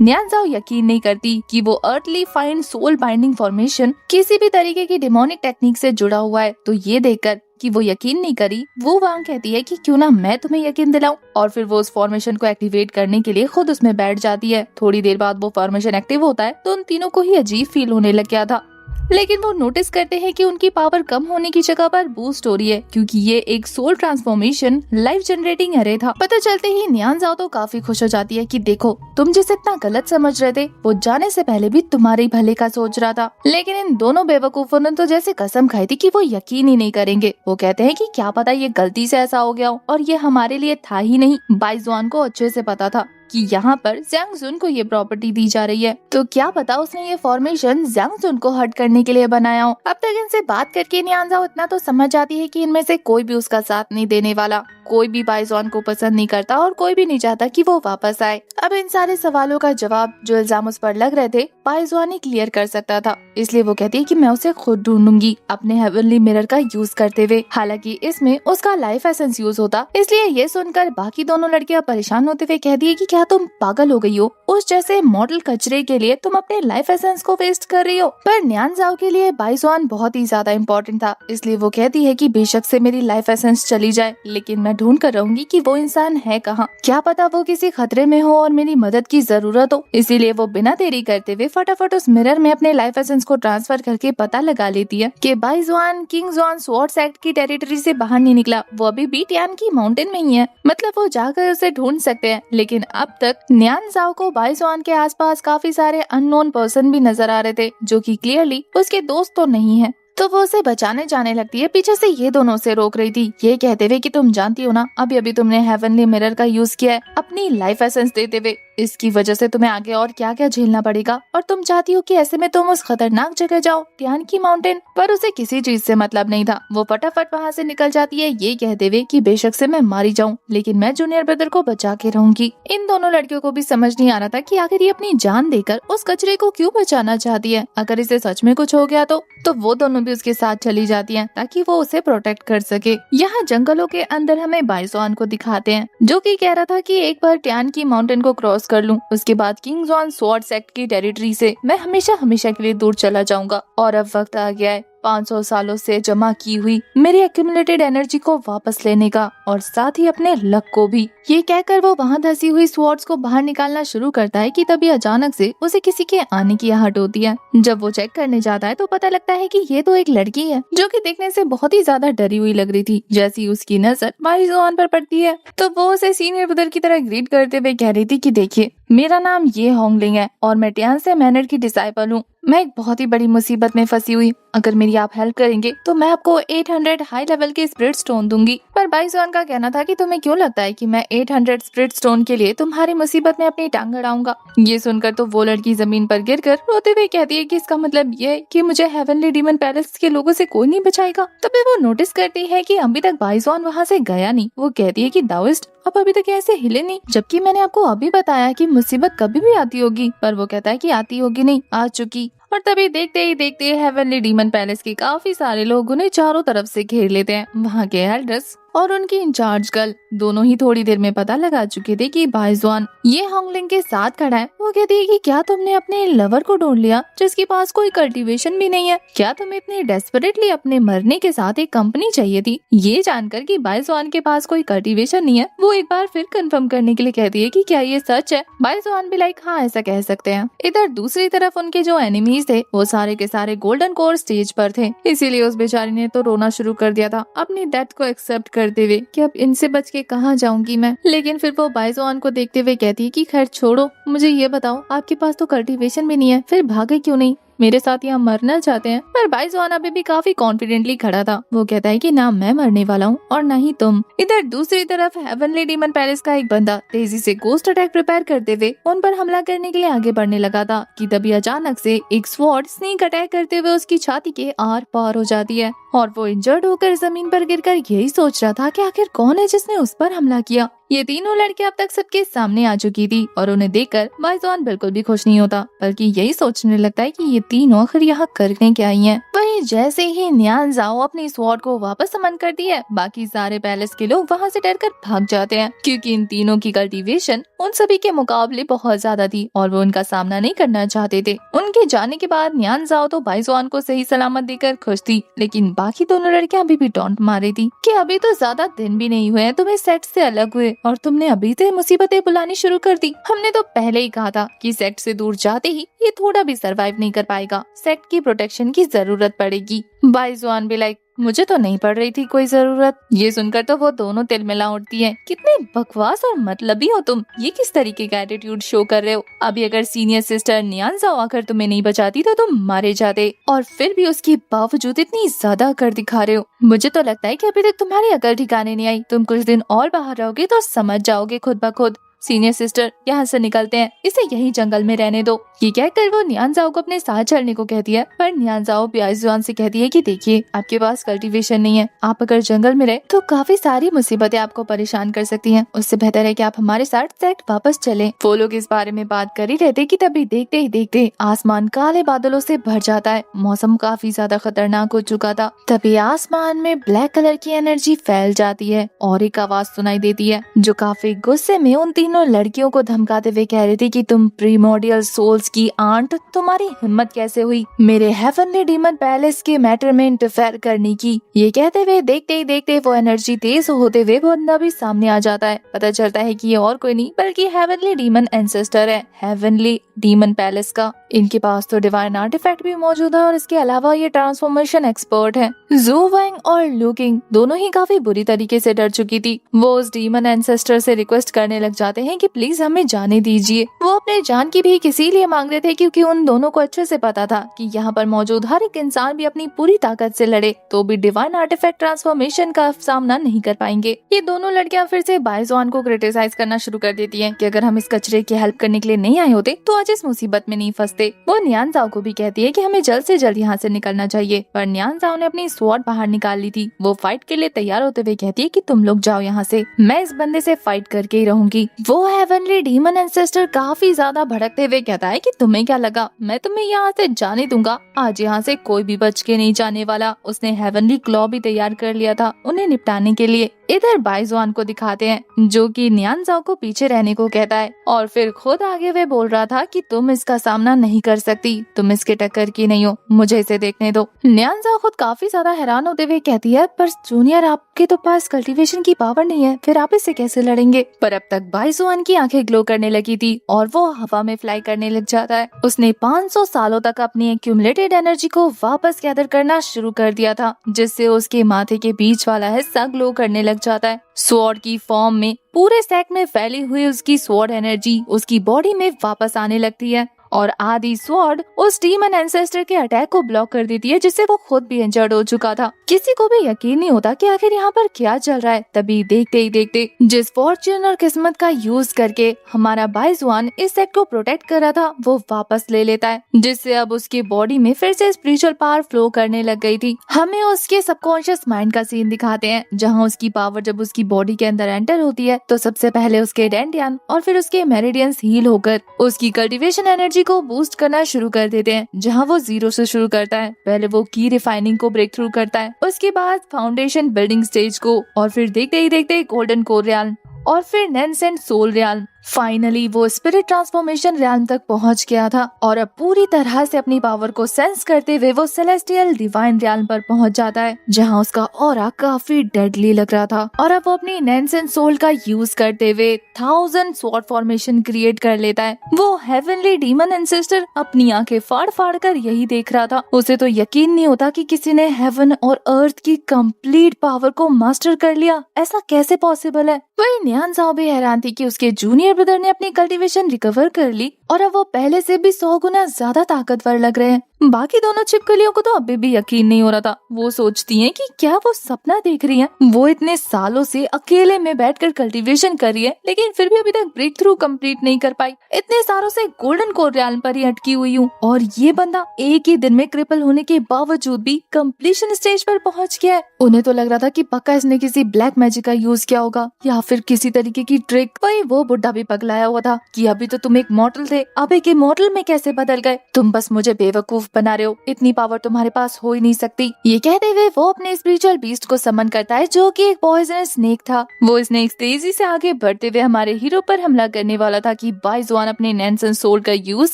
न्यान झाओ यकीन नहीं करती कि वो earthly find soul binding formation किसी भी तरीके की डेमोनिक टेक्निक से जुड़ा हुआ है। तो ये देखकर कि वो यकीन नहीं करी, वो वांग कहती है कि क्यों ना मैं तुम्हें यकीन दिलाऊं, और फिर वो उस फॉर्मेशन को एक्टिवेट करने के लिए खुद उसमें बैठ जाती है। थोड़ी देर बाद वो फॉर्मेशन एक्टिव होता है तो उन तीनों को ही अजीब फील होने लग गया था, लेकिन वो नोटिस करते हैं कि उनकी पावर कम होने की जगह पर बूस्ट हो रही है, क्योंकि ये एक soul transformation life generating array था। पता चलते ही नियान झाओ तो काफी खुश हो जाती है कि देखो, तुम जिसे इतना गलत समझ रहे थे वो जाने से पहले भी तुम्हारे भले का सोच रहा था। लेकिन इन दोनों बेवकूफों ने तो जैसे कसम खाई थी कि वो यकीन ही नहीं करेंगे। वो कहते हैं कि क्या पता ये गलती से ऐसा हो गया हो और ये हमारे लिए था ही नहीं। बाइजुआन को अच्छे से पता था कि यहाँ पर ज़्यांग जुन को ये प्रॉपर्टी दी जा रही है, तो क्या पता उसने ये फॉर्मेशन ज़्यांग जुन को हर्ट करने के लिए बनाया हो। अब तक इनसे बात करके नियान झाओ इतना तो समझ जाती है कि इनमें से कोई भी उसका साथ नहीं देने वाला, कोई भी बाइजुआन को पसंद नहीं करता और कोई भी नहीं चाहता कि वो वापस आए। अब इन सारे सवालों का जवाब जो इल्जाम उस पर लग रहे थे बाइजुआन ही क्लियर कर सकता था, इसलिए वो कहती है कि मैं उसे खुद ढूंढूंगी अपने हेवनली मिरर का यूज करते हुए। हालांकि इसमें उसका लाइफ एसेंस यूज होता, इसलिए ये सुनकर बाकी दोनों लड़कियां परेशान होते हुए कहती है कि क्या तुम पागल हो गई हो, उस जैसे मॉडल कचरे के लिए तुम अपने लाइफ एसेंस को वेस्ट कर रही हो। पर न्यान झाओ के लिए बाइजुआन बहुत ही ज्यादा इम्पोर्टेंट था, इसलिए वो कहती है कि बेशक से मेरी लाइफ एसेंस चली जाए, लेकिन मैं ढूंढ कर रहूंगी कि वो इंसान है कहाँ। क्या पता वो किसी खतरे में हो और मेरी मदद की जरूरत हो। इसीलिए वो बिना देरी करते हुए फटाफट उस मिरर में अपने लाइफ एसेंस को ट्रांसफर करके पता लगा लेती है कि बाइजुआन किंग जुआन स्वॉर्ड सेक्ट की टेरिटरी से बाहर नहीं निकला, वो अभी भी टियान की माउंटेन में ही है। मतलब वो जाकर उसे ढूंढ सकते हैं। लेकिन अब तक न्यान झाओ को बाइजुआन के आसपास काफी सारे अननोन पर्सन भी नजर आ रहे थे, जो कि क्लियरली उसके दोस्त तो नहीं है। तो वो उसे बचाने जाने लगती है। पीछे से ये दोनों उसे रोक रही थी, ये कहते हुए कि तुम जानती हो ना, अभी अभी तुमने हेवनली मिरर का यूज किया है अपनी लाइफ एसेंस देते हुए, इसकी वजह से तुम्हें आगे और क्या क्या झेलना पड़ेगा, और तुम चाहती हो कि ऐसे में तुम उस खतरनाक जगह जाओ, टियान की माउंटेन। पर उसे किसी चीज से मतलब नहीं था। वो फटाफट वहाँ से निकल जाती है, ये कहते हुए कि बेशक से मैं मारी जाऊँ, लेकिन मैं जूनियर ब्रदर को बचा के रहूंगी। इन दोनों लड़कियों को भी समझ नहीं आ रहा था कि आखिर ये अपनी जान देकर उस कचरे को क्यों बचाना चाहती है। अगर इसे सच में कुछ हो गया तो वो दोनों भी उसके साथ चली जाती हैं ताकि वो उसे प्रोटेक्ट कर सके। यहाँ जंगलों के अंदर हमें बाइजुआन को दिखाते हैं, जो कि कह रहा था कि एक बार टियान की माउंटेन को क्रॉस कर लूं, उसके बाद किंग जुआन स्वॉर्ड सेक्ट की टेरिटरी से मैं हमेशा हमेशा के लिए दूर चला जाऊंगा। और अब वक्त आ गया है 500 सालों से जमा की हुई मेरी एक्यूमुलेटेड एनर्जी को वापस लेने का, और साथ ही अपने लक को भी। ये कहकर वो वहाँ धसी हुई स्वॉर्ड्स को बाहर निकालना शुरू करता है कि तभी अचानक से उसे किसी के आने की आहट होती है। जब वो चेक करने जाता है तो पता लगता है कि ये तो एक लड़की है, जो कि देखने से बहुत ही ज्यादा डरी हुई लग रही थी। जैसी उसकी नजर बाइजुआन पर पड़ती है तो वो उसे सीनियर ब्रदर की तरह ग्रीट करते हुए कह रही थी कि देखिए, मेरा नाम ये होंगलिंग है और मैं टियान से मैनर की डिसाइपल हूँ। मैं एक बहुत ही बड़ी मुसीबत में फंसी हुई, अगर मेरी आप हेल्प करेंगे तो मैं आपको 800 हाई लेवल के स्पिरिट स्टोन दूंगी। पर बाइजुआन का कहना था कि तुम्हें क्यों लगता है कि मैं 800 स्पिरिट स्टोन के लिए तुम्हारी मुसीबत में अपनी टांग अड़ाऊंगा। ये सुनकर तो वो लड़की जमीन पर गिरकर रोते हुए कहती है कि इसका मतलब ये है कि मुझे हेवनली डीमन पैलेस के लोगों से कोई नहीं बचाएगा। तभी वो नोटिस करती है कि अभी तक बाइजुआन वहाँ से गया नहीं। वो कहती है कि दाओइस्ट आप अभी तक ऐसे हिले नहीं, जबकि मैंने आपको अभी बताया कि मुसीबत कभी भी आती होगी। पर वो कहता है कि आती होगी नहीं, आ चुकी। और तभी देखते ही देखते हेवनली डीमन पैलेस के काफी सारे लोग उन्हें चारों तरफ से घेर लेते हैं। वहाँ के एल्डर्स और उनकी इंचार्ज गर्ल दोनों ही थोड़ी देर में पता लगा चुके थे कि बाइजुआन ये होंगलिंग के साथ खड़ा है। वो कहती है कि क्या तुमने अपने लवर को ढूंढ लिया जिसके पास कोई कल्टीवेशन भी नहीं है? क्या तुम्हें इतने डेस्परेटली अपने मरने के साथ एक कंपनी चाहिए थी? ये जानकर कि बाइजुआन के पास कोई कल्टीवेशन नहीं है, वो एक बार फिर कंफर्म करने के लिए कहती है कि क्या ये सच है? बाइजुआन भी लाइक हाँ ऐसा कह सकते हैं। इधर दूसरी तरफ उनके जो एनिमीज थे वो सारे के सारे गोल्डन कोर स्टेज पर थे, इसीलिए उस बेचारी ने तो रोना शुरू कर दिया था अपनी डेथ को एक्सेप्ट करते हुए कि अब इनसे बच के कहाँ जाऊंगी मैं। लेकिन फिर वो बाइजुआन को देखते हुए कहती है कि खैर छोड़ो, मुझे ये बताओ आपके पास तो कल्टीवेशन भी नहीं है, फिर भागे क्यों नहीं? मेरे साथ यहाँ मरना चाहते हैं? पर बाइजुआन अभी भी काफी कॉन्फिडेंटली खड़ा था। वो कहता है कि ना मैं मरने वाला हूँ और ना ही तुम। इधर दूसरी तरफ हेवनली डीमन पैलेस का एक बंदा तेजी से गोस्ट अटैक प्रिपेयर करते हुए उन पर हमला करने के लिए आगे बढ़ने लगा था कि तभी अचानक से एक स्वॉर्ड स्नेक अटैक करते हुए उसकी छाती के आर पार हो जाती है और वो इंजर्ड होकर जमीन पर गिरकर यही सोच रहा था कि आखिर कौन है जिसने उस पर हमला किया। ये तीनों लड़कियां अब तक सबके सामने आ चुकी थी और उन्हें देखकर बाइजुआन बिल्कुल भी खुश नहीं होता, बल्कि यही सोचने लगता है कि ये तीनों आखिर यहाँ करने क्या आई हैं। वहीं जैसे ही न्यान जाओ अपनी स्वॉर्ड को वापस समन करती है, बाकी सारे पैलेस के लोग वहाँ से डरकर भाग जाते हैं क्योंकि इन तीनों की कल्टीवेशन उन सभी के मुकाबले बहुत ज्यादा थी और वो उनका सामना नहीं करना चाहते थे। उनके जाने के बाद न्यान जाओ तो बाइजुआन को सही सलामत देकर खुश थी, लेकिन बाकी दोनों लड़कियां अभी भी टॉन्ट मार रही थी कि अभी तो ज्यादा दिन भी नहीं हुए हैं तुम्हें सेट से अलग हुए और तुमने अभी से मुसीबतें बुलानी शुरू कर दी। हमने तो पहले ही कहा था कि सेट से दूर जाते ही ये थोड़ा भी सरवाइव नहीं कर पाएगा, सेट की प्रोटेक्शन की जरूरत पड़ेगी। बाइजुआन भी लाइक मुझे तो नहीं पड़ रही थी कोई जरूरत। ये सुनकर तो वो दोनों तिलमिला उठती हैं। कितने बकवास और मतलबी हो तुम, ये किस तरीके का एटीट्यूड शो कर रहे हो? अभी अगर सीनियर सिस्टर नियान जाओ आकर तुम्हें नहीं बचाती तो तुम मारे जाते और फिर भी उसके बावजूद इतनी ज्यादा अकड़ दिखा रहे हो। मुझे तो लगता है कि अभी तक तुम्हारी अकल ठिकाने नहीं आई। तुम कुछ दिन और बाहर रहोगे तो समझ जाओगे खुद ब खुद। सीनियर सिस्टर यहाँ से निकलते हैं, इसे यही जंगल में रहने दो। ये कहकर वो न्यानजाओ को अपने साथ चलने को कहती है, पर न्यानजाओ बाइजुआन से कहती है कि देखिए आपके पास कल्टीवेशन नहीं है, आप अगर जंगल में रहे तो काफी सारी मुसीबतें आपको परेशान कर सकती हैं। उससे बेहतर है कि आप हमारे साथ सेट वापस चलें। वो लोग इस बारे में बात कर ही रहते कि तभी देखते ही देखते आसमान काले बादलों से भर जाता है। मौसम काफी ज्यादा खतरनाक हो चुका था। तभी आसमान में ब्लैक कलर की एनर्जी फैल जाती है और एक आवाज सुनाई देती है जो काफी गुस्से में उन तीनों लड़कियों को धमकाते हुए कह रही थी कि तुम प्रीमोडियल सोल्स की आंट, तुम्हारी हिम्मत कैसे हुई मेरे हेवनली डीमन पैलेस के मैटर में इंटरफेयर करने की। ये कहते हुए देखते ही देखते वो एनर्जी तेज होते हुए वो बंदा भी सामने आ जाता है। पता चलता है कि ये और कोई नहीं बल्कि हेवनली डीमन एंसेस्टर है, हेवनली डीमन पैलेस का। इनके पास तो डिवाइन आर्टिफैक्ट भी मौजूद है और इसके अलावा ये ट्रांसफॉर्मेशन एक्सपर्ट है। जू वैंग और लू किंग दोनों ही काफी बुरी तरीके से डर चुकी थी। वो उस डीमन एंसेस्टर से रिक्वेस्ट करने लग जाते हैं कि प्लीज हमें जाने दीजिए। वो अपने जान की भीख इसीलिए मांग रहे थे क्योंकि उन दोनों को अच्छे से पता था कि यहाँ पर मौजूद हर एक इंसान भी अपनी पूरी ताकत से लड़े तो भी डिवाइन आर्टिफैक्ट ट्रांसफॉर्मेशन का सामना नहीं कर पाएंगे। ये दोनों लड़कियां फिर से बाइजुआन को क्रिटिसाइज करना शुरू कर देती हैं कि अगर हम इस कचरे की हेल्प करने के लिए नहीं आए होते तो आज इस मुसीबत में नहीं फंसते। वो न्यानजाओ को भी कहती है कि हमें जल्द से जल्द यहाँ से निकलना चाहिए, पर न्यानजाओ ने अपनी स्वॉर्ड बाहर निकाल ली थी। वो फाइट के लिए तैयार होते हुए कहती है कि तुम लोग जाओ यहाँ से, मैं इस बंदे से फाइट करके ही रहूंगी। वो हेवनली डीमन एंसेस्टर काफी ज्यादा भड़कते हुए कहता है कि तुम्हें क्या लगा मैं तुम्हें यहाँ से जाने दूंगा? आज यहाँ से कोई भी बच के नहीं जाने वाला। उसने हेवनली क्लॉ भी तैयार कर लिया था उन्हें निपटाने के लिए। इधर बाइजुआन को दिखाते हैं जो कि न्यानजाओ को पीछे रहने को कहता है और फिर खुद आगे वे बोल रहा था कि तुम इसका सामना नहीं कर सकती, तुम इसके टक्कर की नहीं हो, मुझे इसे देखने दो। न्यानजाओ खुद काफी ज्यादा हैरान होते हुए कहती है, पर जूनियर आपके तो पास कल्टीवेशन की पावर नहीं है, फिर आप इससे कैसे लड़ेंगे? पर अब तक बाइजुआन की आंखें ग्लो करने लगी थी और वो हवा में फ्लाई करने लग जाता है। उसने 500 सालों तक अपनी एक्यूमुलेटेड एनर्जी को वापस गैदर करना शुरू कर दिया था, जिससे उसके माथे के बीच वाला हिस्सा ग्लो करने लग जाता है। स्वॉर्ड की फॉर्म में पूरे स्टैक में फैली हुई उसकी स्वॉर्ड एनर्जी उसकी बॉडी में वापस आने लगती है और आधी स्वॉर्ड उस डीमन एंसेस्टर के अटैक को ब्लॉक कर देती है, जिससे वो खुद भी इंजर्ड हो चुका था। किसी को भी यकीन नहीं होता कि आखिर यहाँ पर क्या चल रहा है। तभी देखते ही देखते जिस फॉर्च्यून और किस्मत का यूज करके हमारा बाइजुआन इस सेट को प्रोटेक्ट कर रहा था वो वापस ले लेता है, जिससे अब उसकी बॉडी में फिर से स्पिरिचुअल पावर फ्लो करने लग गई थी। हमें उसके सबकॉन्शियस माइंड का सीन दिखाते हैं जहाँ उसकी पावर जब उसकी बॉडी के अंदर एंटर होती है तो सबसे पहले उसके डेंडियन और फिर उसके मेरिडियंस हील होकर उसकी कल्टीवेशन एनर्जी एनर्जी को बूस्ट करना शुरू कर देते हैं, जहाँ वो 0 से शुरू करता है। पहले वो की रिफाइनिंग को ब्रेक थ्रू करता है, उसके बाद फाउंडेशन बिल्डिंग स्टेज को, और फिर देखते ही देखते गोल्डन कोर रियाल्म, और फिर नेंस एंड सोल रियाल्म। फाइनली वो स्पिरिट ट्रांसफॉर्मेशन रियाल्म तक पहुंच गया था और अब पूरी तरह से अपनी पावर को सेंस करते हुए वो सेलेस्टियल डिवाइन रियाल्म पर पहुंच जाता है, जहां उसका ऑरा काफी डेडली लग रहा था। और अब वो अपनी नेंस एंड सोल का यूज करते हुए 1000 स्वॉर्ड फॉर्मेशन क्रिएट कर लेता है। वो हेवनली डीमन एंसेस्टर अपनी आंखें फाड़ फाड़ कर यही देख रहा था। उसे तो यकीन नहीं होता कि किसी ने हेवन और अर्थ की कंप्लीट पावर को मास्टर कर लिया। ऐसा कैसे पॉसिबल है? वही न्यान ज़ाओ भी हैरान थी कि उसके जूनियर ब्रदर ने अपनी कल्टीवेशन रिकवर कर ली और अब वो पहले से भी 100 गुना ज्यादा ताकतवर लग रहे हैं। बाकी दोनों छिपकलियों को तो अभी भी यकीन नहीं हो रहा था। वो सोचती हैं कि क्या वो सपना देख रही हैं। वो इतने सालों से अकेले में बैठकर कल्टीवेशन कर रही है, लेकिन फिर भी अभी तक ब्रेक थ्रू कंप्लीट नहीं कर पाई। इतने सालों से गोल्डन कोर रियाल्म पर ही अटकी हुई हूँ और ये बंदा एक ही दिन में क्रिपल होने के बावजूद भी कंप्लीशन स्टेज पर पहुँच गया है। उन्हें तो लग रहा था कि पक्का इसने किसी ब्लैक मैजिक का यूज किया होगा या फिर किसी तरीके की ट्रिक। वही वो बुढ़ा भी पगलाया हुआ था कि अभी तो तुम एक मॉडल थे, अब एक मॉडल में कैसे बदल गए? तुम बस मुझे बेवकूफ बना रहे हो, इतनी पावर तुम्हारे पास हो ही नहीं सकती। ये कहते हुए वो अपने स्पिरिचुअल बीस्ट को समन करता है, जो कि एक पॉइजनस स्नेक था। वो स्नेक तेजी से आगे बढ़ते हुए हमारे हीरो पर हमला करने वाला था कि बाइजुआन अपने नेंस एंड सोल का यूज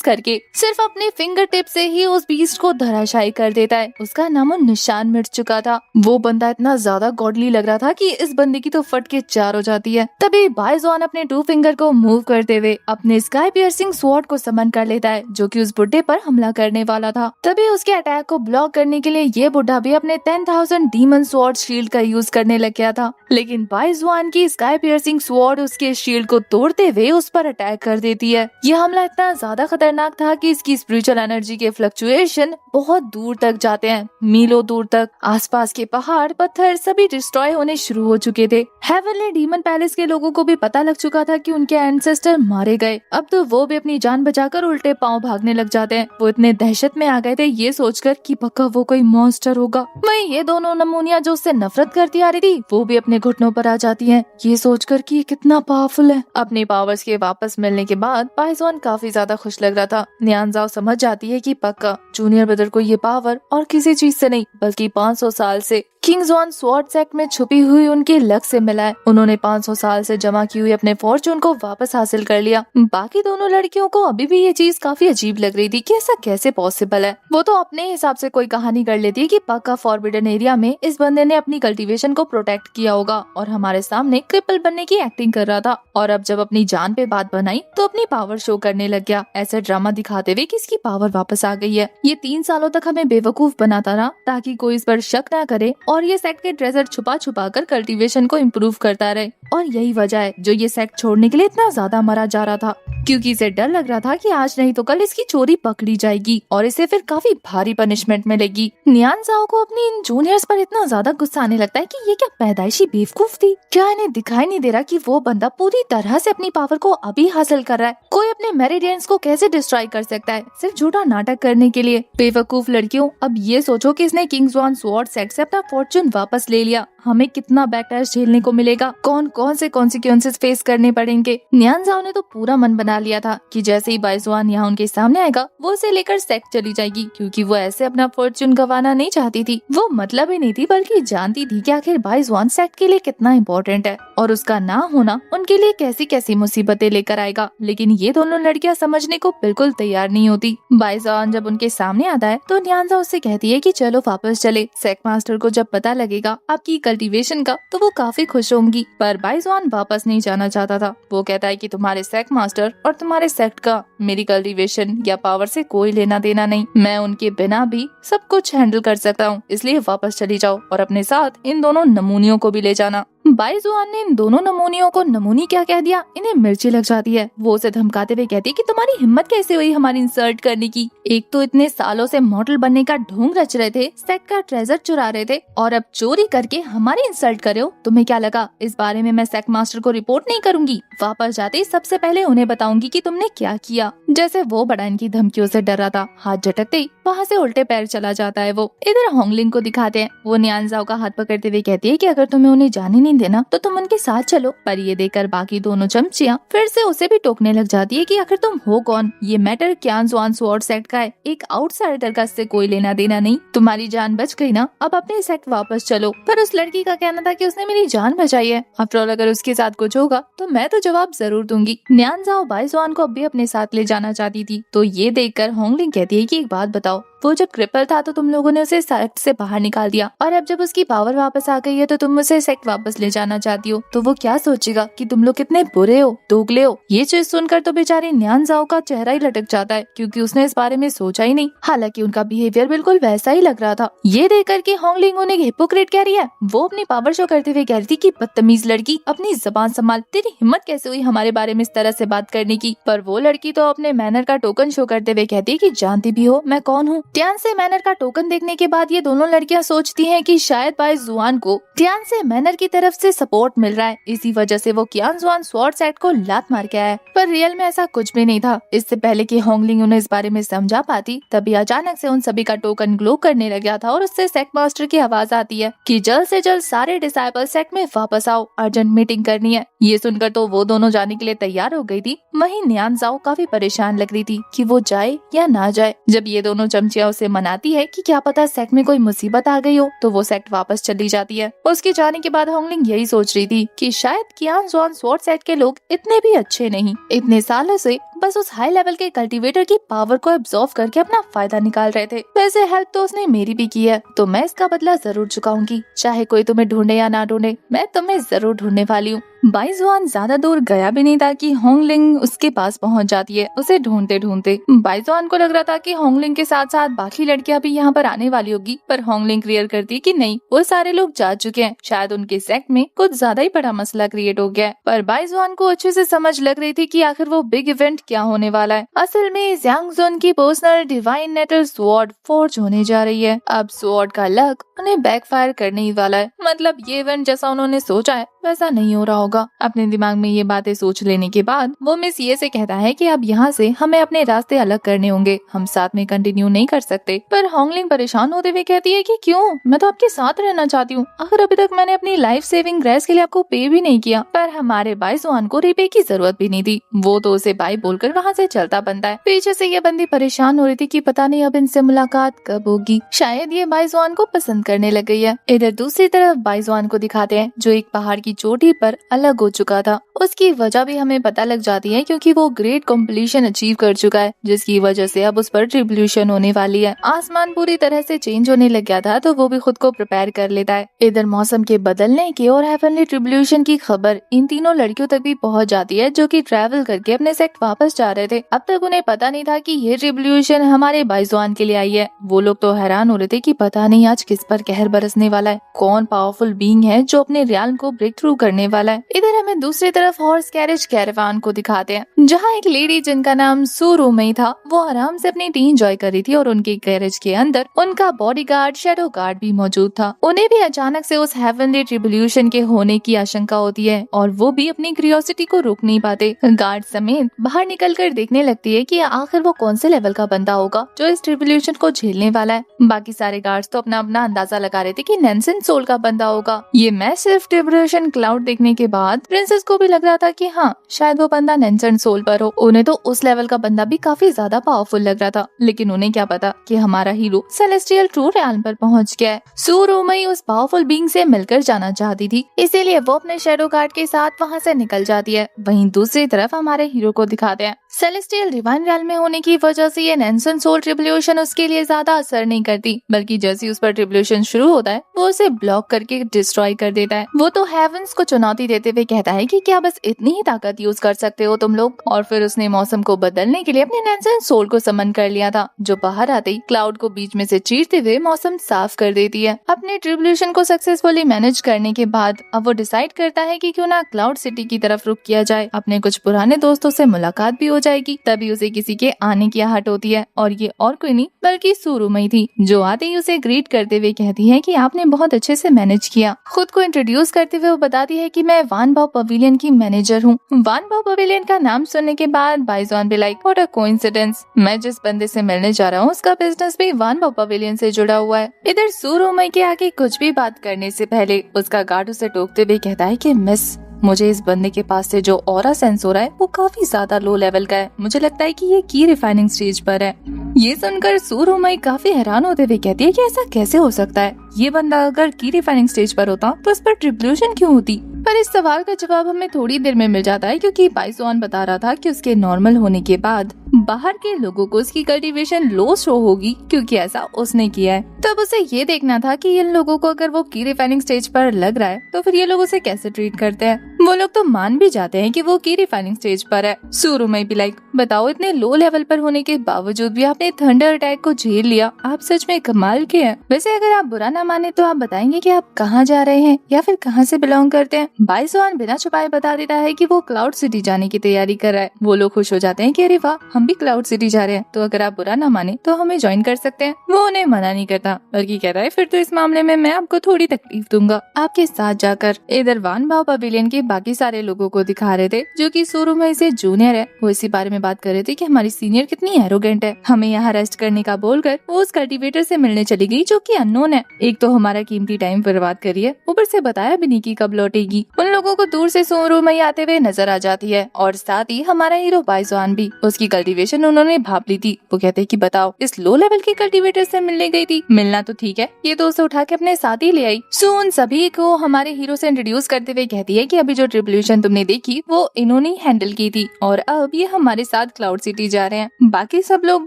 करके सिर्फ अपने फिंगर टिप से ही उस बीस्ट को धराशायी कर देता है। उसका नामो निशान मिट चुका था। वो बंदा इतना ज्यादा गॉडली लग रहा था कि इस बंदे की तो फट के 4 हो जाती है। तभी बाइजुआन अपने 2 फिंगर को मूव करते हुए अपने स्काई पियर्सिंग स्वॉर्ड को समन कर लेता है, जो कि उस बुड्ढे पर हमला करने वाला था। तभी उसके अटैक को ब्लॉक करने के लिए ये बुढ़ा भी अपने 10,000 डीमन स्वॉर्ड शील्ड का यूज करने लग गया था, लेकिन बाइजुआन की स्काई पियर्सिंग स्वॉर्ड उसके शील्ड को तोड़ते हुए उस पर अटैक कर देती है। यह हमला इतना ज्यादा खतरनाक था कि इसकी स्पिरिचुअल एनर्जी के फ्लक्चुएशन बहुत दूर तक जाते हैं, मीलों दूर तक। आसपास के पहाड़ पत्थर सभी डिस्ट्रॉय होने शुरू हो चुके थे। हेवनली डीमन पैलेस के लोगों को भी पता लग चुका था कि उनके एंसेस्टर मारे गए। अब तो वो भी अपनी जान बचाकर उल्टे पांव भागने लग जाते हैं। वो इतने दहशत में आ गए थे ये सोचकर कि पक्का वो कोई मॉन्स्टर होगा। वहीं ये दोनों नमूनिया जो उससे नफरत करती आ रही थी, वो भी अपने घुटनों पर आ जाती हैं, ये सोचकर कि ये कितना पावरफुल है। अपने पावर्स के वापस मिलने के बाद बाइजुआन काफी ज्यादा खुश लग रहा था। न्यान ज़ाओ समझ जाती है कि पक्का जूनियर ब्रदर को ये पावर और किसी चीज से नहीं बल्कि 500 साल से किंग्सऑन स्वॉर्ड सेक्ट में छुपी हुई उनकी लक से मिला है। उन्होंने 500 साल से जमा की हुई अपने फॉर्चून को वापस हासिल कर लिया। बाकी दोनों लड़कियों को अभी भी ये चीज काफी अजीब लग रही थी कि ऐसा कैसे पॉसिबल है। वो तो अपने हिसाब से कोई कहानी कर लेती है कि पक्का फॉरबिडन एरिया में इस बंदे ने अपनी कल्टीवेशन को प्रोटेक्ट किया होगा और हमारे सामने क्रिपल बनने की एक्टिंग कर रहा था, और अब जब अपनी जान पे बात बनाई तो अपनी पावर शो करने लग गया, ऐसे ड्रामा दिखाते हुए कि इसकी पावर वापस आ गई है। ये 3 सालों तक हमें बेवकूफ बनाता रहा ताकि कोई इस पर शक न करे और ये सेक्ट के ट्रेजर छुपा छुपा कर कल्टीवेशन को इम्प्रूव करता रहे। और यही वजह है जो ये सेक्ट छोड़ने के लिए इतना ज्यादा मरा जा रहा था, क्योंकि इसे डर लग रहा था कि आज नहीं तो कल इसकी चोरी पकड़ी जाएगी और इसे फिर काफी भारी पनिशमेंट मिलेगी। न्यान ज़ाओ को अपनी इन जूनियर्स पर इतना ज्यादा गुस्सा आने लगता है कि ये क्या पैदाइशी बेवकूफ थी। क्या इन्हें दिखाई नहीं दे रहा कि वो बंदा पूरी तरह से अपनी पावर को अभी हासिल कर रहा है। कोई अपने मेरिडियंस को कैसे डिस्ट्रॉय कर सकता है सिर्फ झूठा नाटक करने के लिए। बेवकूफ लड़कियों, अब ये सोचो कि इसने किंग्सऑन स्वॉर्ड सेक्ट से अपना फॉर्चून वापस ले लिया, हमें कितना बैकलैश झेलने को मिलेगा, कौन कौन से कॉन्सिक्वेंसेस फेस करने पड़ेंगे। न्यान ज़ाओ ने तो पूरा मन बना लिया था कि जैसे ही बाइजुआन यहाँ उनके सामने आएगा वो उसे लेकर सेक्ट चली जाएगी, क्योंकि वो ऐसे अपना फॉर्चून गंवाना नहीं चाहती थी। वो मतलब ही नहीं थी बल्कि जानती थी कि आखिर बाइजुआन सेक्ट के लिए कितना इम्पोर्टेंट है और उसका ना होना उनके लिए कैसी कैसी मुसीबतें लेकर आएगा। लेकिन ये दोनों लड़कियां समझने को बिल्कुल तैयार नहीं होती। बाइजुआन जब उनके सामने आता है तो न्यान ज़ाओ उससे कहती है कि चलो वापस चले। सेक्ट मास्टर को जब पता लगेगा आपकी कल्टीवेशन का तो वो काफी खुश होंगी, पर बाइजुआन वापस नहीं जाना चाहता था। वो कहता है कि तुम्हारे सेक्ट मास्टर और तुम्हारे सेक्ट का मेरी कल्टीवेशन या पावर से कोई लेना देना नहीं, मैं उनके बिना भी सब कुछ हैंडल कर सकता हूँ, इसलिए वापस चली जाओ और अपने साथ इन दोनों नमूनियों को भी ले जाना। बाइजुआन ने इन दोनों नमूनियों को नमूनी क्या कह दिया, इन्हें मिर्ची लग जाती है। वो उसे धमकाते हुए कहती है कि तुम्हारी हिम्मत कैसे हुई हमारी इंसल्ट करने की। एक तो इतने सालों से मॉडल बनने का ढोंग रच रहे थे, सेक्ट का ट्रेजर चुरा रहे थे और अब चोरी करके हमारी इंसल्ट करे हो। तुम्हें क्या लगा इस बारे में मैं सेक्ट मास्टर को रिपोर्ट नहीं करूंगी? वापस जाते ही सबसे पहले उन्हें बताऊंगी कि तुमने क्या किया। जैसे वो बड़ा इनकी धमकियों से डर रहा था, हाथ झटकते ही वहाँ से उल्टे पैर चला जाता है। वो इधर होंगलिंग को दिखाते हैं। वो न्यान ज़ाओ का हाथ पकड़ते हुए कहती है कि अगर तुम्हें उन्हें जाने नहीं देना तो तुम उनके साथ चलो। पर ये देखकर बाकी दोनों चमचियां फिर से उसे भी टोकने लग जाती है कि आखिर तुम हो कौन, ये मैटर क्यान जुआन स्वॉर्ड सेट का है, एक आउटसाइडर का इससे कोई लेना देना नहीं। तुम्हारी जान बच गई ना, अब अपने सेट वापस चलो। पर उस लड़की का कहना था कि उसने मेरी जान बचाई है, आफ्टर ऑल अगर उसके साथ कुछ होगा तो मैं तो जवाब जरूर दूंगी। न्यानजाओ बाइजुआन को अब भी अपने साथ ले जाना चाहती थी। तो ये देखकर होंगलिंग कहती है कि एक बात बताओ, वो जब क्रिपल था तो तुम लोगों ने उसे सेक्ट से बाहर निकाल दिया, और अब जब उसकी पावर वापस आ गई है तो तुम उसे सेक्ट वापस ले जाना चाहती हो, तो वो क्या सोचेगा कि तुम लोग कितने बुरे हो, दोगले हो। ये चीज सुनकर तो बेचारी न्यानजाओ का चेहरा ही लटक जाता है, क्योंकि उसने इस बारे में सोचा ही नहीं। हालांकि उनका बिहेवियर बिल्कुल वैसा ही लग रहा था। ये देखकर कि होंगलिंग उन्हें हिपोक्रेट कह रही है, वो अपनी पावर शो करते हुए कह रही थी कि बदतमीज लड़की, अपनी जबान संभाल, तेरी हिम्मत कैसे हुई हमारे बारे में इस तरह से बात करने की। पर वो लड़की तो अपने मैनर का टोकन शो करते हुए कहती है कि जानती भी हो मैं कौन हूँ। ध्यान से मैनर का टोकन देखने के बाद ये दोनों लड़कियां सोचती हैं कि शायद बाइजुआन को ध्यान से मैनर की तरफ से सपोर्ट मिल रहा है, इसी वजह से वो क्यान जुआन स्वॉर्ड सेट को लात मार के आया है। पर रियल में ऐसा कुछ भी नहीं था। इससे पहले कि होंगलिंग उन्हें इस बारे में समझा पाती, तभी अचानक से उन सभी का टोकन ग्लो करने लग गया था और उससे सेक्ट मास्टर की आवाज आती है कि जल्द से जल्द सारे डिसाइपल सेक्ट में वापस आओ, अर्जेंट मीटिंग करनी है। ये सुनकर तो वो दोनों जाने के लिए तैयार हो गई थी। वहीं न्यानजाओ काफी परेशान लग रही थी कि वो जाए या ना जाए। जब ये दोनों चमचिया उसे मनाती है कि क्या पता सेक्ट में कोई मुसीबत आ गई हो, तो वो सेक्ट वापस चली जाती है। उसके जाने के बाद होंगलिंग यही सोच रही थी कि शायद क्यान जुआन स्वॉर्ड सेट के लोग इतने भी अच्छे नहीं, इतने सालों से बस उस हाई लेवल के कल्टीवेटर की पावर को एब्जॉर्व करके अपना फायदा निकाल रहे थे। वैसे हेल्प तो उसने मेरी भी की है, तो मैं इसका बदला जरूर चुकाऊंगी, चाहे कोई तुम्हें ढूंढे या ना ढूंढे, मैं तुम्हें जरूर ढूंढने वाली हूँ। बाइजुआन ज्यादा दूर गया भी नहीं था कि होंगलिंग उसके पास पहुंच जाती है, उसे ढूंढते ढूंढते। बाइजुआन को लग रहा था कि होंगलिंग के साथ साथ बाकी लड़कियां भी यहाँ पर आने वाली होगी, पर होंगलिंग क्लियर करती है कि नहीं, वो सारे लोग जा चुके हैं, शायद उनके सेक्ट में कुछ ज्यादा ही बड़ा मसला क्रिएट हो गया है। पर बाइजुआन को अच्छे से समझ लग रही थी कि आखिर वो बिग इवेंट क्या होने वाला है। असल में ज़्यांगज़ुन की personal divine natal sword forge होने जा रही है। अब स्वॉर्ड का लक उन्हें बैकफायर करने ही वाला है, मतलब ये इवेंट जैसा उन्होंने सोचा है वैसा नहीं हो रहा होगा। अपने दिमाग में ये बातें सोच लेने के बाद वो मिस ये से कहता है कि अब यहाँ से हमें अपने रास्ते अलग करने होंगे, हम साथ में कंटिन्यू नहीं कर सकते। पर होंगलिंग परेशान होते हुए कहती है कि क्यों, मैं तो आपके साथ रहना चाहती हूँ, आखिर अभी तक मैंने अपनी लाइफ सेविंग ग्रेस के लिए आपको पे भी नहीं किया। पर हमारे बाइजुआन को रिपे की जरूरत भी नहीं थी, वो तो उसे बाय बोलकर वहाँ से चलता बनता है। पीछे से ये बंदी परेशान हो रही थी कि पता नहीं अब इनसे मुलाकात कब होगी, शायद ये बाइजुआन को पसंद करने लग गई है। इधर दूसरी तरफ बाइजुआन को दिखाते हैं जो एक पहाड़ की चोटी पर अलग हो चुका था। उसकी वजह भी हमें पता लग जाती है क्योंकि वो ग्रेट कॉम्प्लीशन अचीव कर चुका है, जिसकी वजह से अब उस पर ट्रिब्यूशन होने वाली है। आसमान पूरी तरह से चेंज होने लग गया था, तो वो भी खुद को प्रिपेयर कर लेता है। इधर मौसम के बदलने की और हेवनली ट्रिब्यूशन की खबर इन तीनों लड़कियों तक भी पहुंच जाती है जो कि ट्रैवल करके अपने सेक्ट वापस जा रहे थे। अब तक उन्हें पता नहीं था कि ये ट्रिब्यूशन हमारे बाइजुआन के लिए आई है। वो लोग तो हैरान हो रहे थे कि पता नहीं आज किस पर कहर बरसने वाला है, कौन पावरफुल बीइंग है जो अपने रियाल्म को ब्रेक थ्रू करने वाला है। इधर हमें दूसरी तरफ हॉर्स कैरेज कैरावान को दिखाते हैं, जहाँ एक लेडी जिनका नाम सुरुमई था वो आराम से अपनी टी एंजॉय कर रही थी और उनके कैरेज के अंदर उनका बॉडीगार्ड शैडो गार्ड भी मौजूद था। उन्हें भी अचानक से उस हेवनली ट्रिब्यूशन के होने की आशंका होती है और वो भी अपनी क्यूरियोसिटी को रोक नहीं पाते। गार्ड समेत बाहर निकलकर देखने लगती है कि आखिर वो कौन से लेवल का बंदा होगा जो इस ट्रिब्यूशन को झेलने वाला है। बाकी सारे गार्ड्स तो अपना अपना अंदाजा लगा रहे थे कि नैन्सन सोल का बंदा होगा। ये मैसिव ट्रिब्यूशन क्लाउड देखने के बाद प्रिंसेस को भी लग रहा था कि हाँ शायद वो बंदा नैन्सन सोल पर हो। उन्हें तो उस लेवल का बंदा भी काफी ज्यादा पावरफुल लग रहा था, लेकिन उन्हें क्या पता कि हमारा हीरो सेलेस्टियल ट्रू रियाल्म पर पहुंच गया है। सुरुमई उस पावरफुल बीइंग से मिलकर जाना चाहती थी, इसीलिए वो अपने शैडो गार्ड के साथ वहाँ से निकल जाती है। वहीं दूसरी तरफ हमारे हीरो को दिखाते हैं। सेलेस्टियल डिवाइन रियाल्म में होने की वजह से ये नैन्सन सोल ट्रिब्यूशन उसके लिए ज्यादा असर नहीं करती, बल्कि जैसे ही उस पर ट्रिब्यूशन शुरू होता है वो उसे ब्लॉक करके डिस्ट्रॉय कर देता है। वो तो हेवंस को चुनौती देते हुए कहता है कि क्या बस इतनी ही ताकत यूज कर सकते हो तुम लोग। और फिर उसने मौसम को बदलने के लिए अपने नैन्सन सोल को समन कर लिया था, जो बाहर आते ही क्लाउड को बीच में से चीरते हुए मौसम साफ कर देती है। अपने ट्रिब्यूशन को सक्सेसफुली मैनेज करने के बाद अब वो डिसाइड करता है कि क्यों ना क्लाउड सिटी की तरफ रुक किया जाए। अपने कुछ पुराने दोस्तों से मुलाकात भी हो जाएगी। तभी उसे किसी के आने की आहट होती है और ये और कोई नहीं बल्कि सुरुमई थी, जो आते ही उसे ग्रीट करते हुए कहती है कि आपने बहुत अच्छे से मैनेज किया। खुद को इंट्रोड्यूस करते हुए वो बताती है कि मैं वान बाओ पवेलियन की मैनेजर हूँ। वान बाओ पवेलियन का नाम सुनने के बाद बाइजॉन भी लाइक व्हाट अ कोइंसिडेंस, मैं जिस बंदे से मिलने जा रहा हूँ उसका बिजनेस भी वान बाओ पवेलियन से जुड़ा हुआ है। इधर सुरुमई के आगे कुछ भी बात करने से पहले उसका गार्ड उसे टोकते हुए कहता है कि मिस, मुझे इस बंदे के पास से जो ऑरा सेंस हो रहा है वो काफी ज्यादा लो लेवल का है। मुझे लगता है कि ये की रिफाइनिंग स्टेज पर है। ये सुनकर सुरुमई काफी हैरान होते हुए कहती है कि ऐसा कैसे हो सकता है, ये बंदा अगर की रिफाइनिंग स्टेज पर होता तो उस पर ट्रिब्यूशन क्यों होती। पर इस सवाल का जवाब हमें थोड़ी देर में मिल जाता है, क्योंकि बाइजॉन बता रहा था कि उसके नॉर्मल होने के बाद बाहर के लोगों को उसकी कल्टीवेशन लो शो होगी, क्योंकि ऐसा उसने किया है। तब उसे ये देखना था कि इन लोगों को अगर वो की रिफाइनिंग स्टेज पर लग रहा है तो फिर ये लोग उसे कैसे ट्रीट करते हैं। वो लोग तो मान भी जाते हैं कि वो की रिफाइनिंग स्टेज पर है। सुरुमई भी लाइक, बताओ इतने लो लेवल पर होने के बावजूद भी आपने थंडर अटैक को झेल लिया, आप सच में कमाल के हैं। वैसे अगर आप बुरा ना माने तो आप बताएंगे कि आप कहाँ जा रहे हैं या फिर कहाँ से बिलोंग करते हैं। बाइजॉन बिना छुपाए बता देता है कि वो क्लाउड सिटी जाने की तैयारी कर रहा है। वो लोग खुश हो जाते हैं कि अरे वाह, हम भी क्लाउड सिटी जा रहे हैं, तो अगर आप बुरा ना माने तो हमें ज्वाइन कर सकते हैं। वो उन्हें मना नहीं करता बल्कि कहता है फिर तो इस मामले में मैं आपको थोड़ी तकलीफ दूंगा आपके साथ जाकर। इधर वान बाओ पवेलियन के बाकी सारे लोगों को दिखा रहे थे जो कि सुरुमई से जूनियर है। वो इसी बारे में बात कर रहे थे कि हमारी सीनियर कितनी एरोगेंट है, हमें यहाँ रेस्ट करने का बोलकर वो उस कल्टीवेटर से मिलने चली गई जो कि अननोन है। एक तो हमारा कीमती टाइम बर्बाद करी है, ऊपर से बताया भी नहीं कि कब लौटेगी। उन लोगों को दूर से सुरुमई आते हुए नजर आ जाती है और साथ ही हमारा हीरो बाइजॉन भी। उसकी कल्टीवेशन उन्होंने भाप ली थी। वो कहते हैं कि बताओ इस लो लेवल के कल्टीवेटर से मिलने गई थी, मिलना तो ठीक है, ये तो उसे उठा के अपने साथ ही ले आई। सुन सभी को हमारे हीरो से इंट्रोड्यूस करते हुए कहती है कि अभी जो ट्रिब्यूलेशन तुमने देखी वो इन्होंने हैंडल की थी और अब ये हमारे साथ क्लाउड सिटी जा रहे हैं। बाकी सब लोग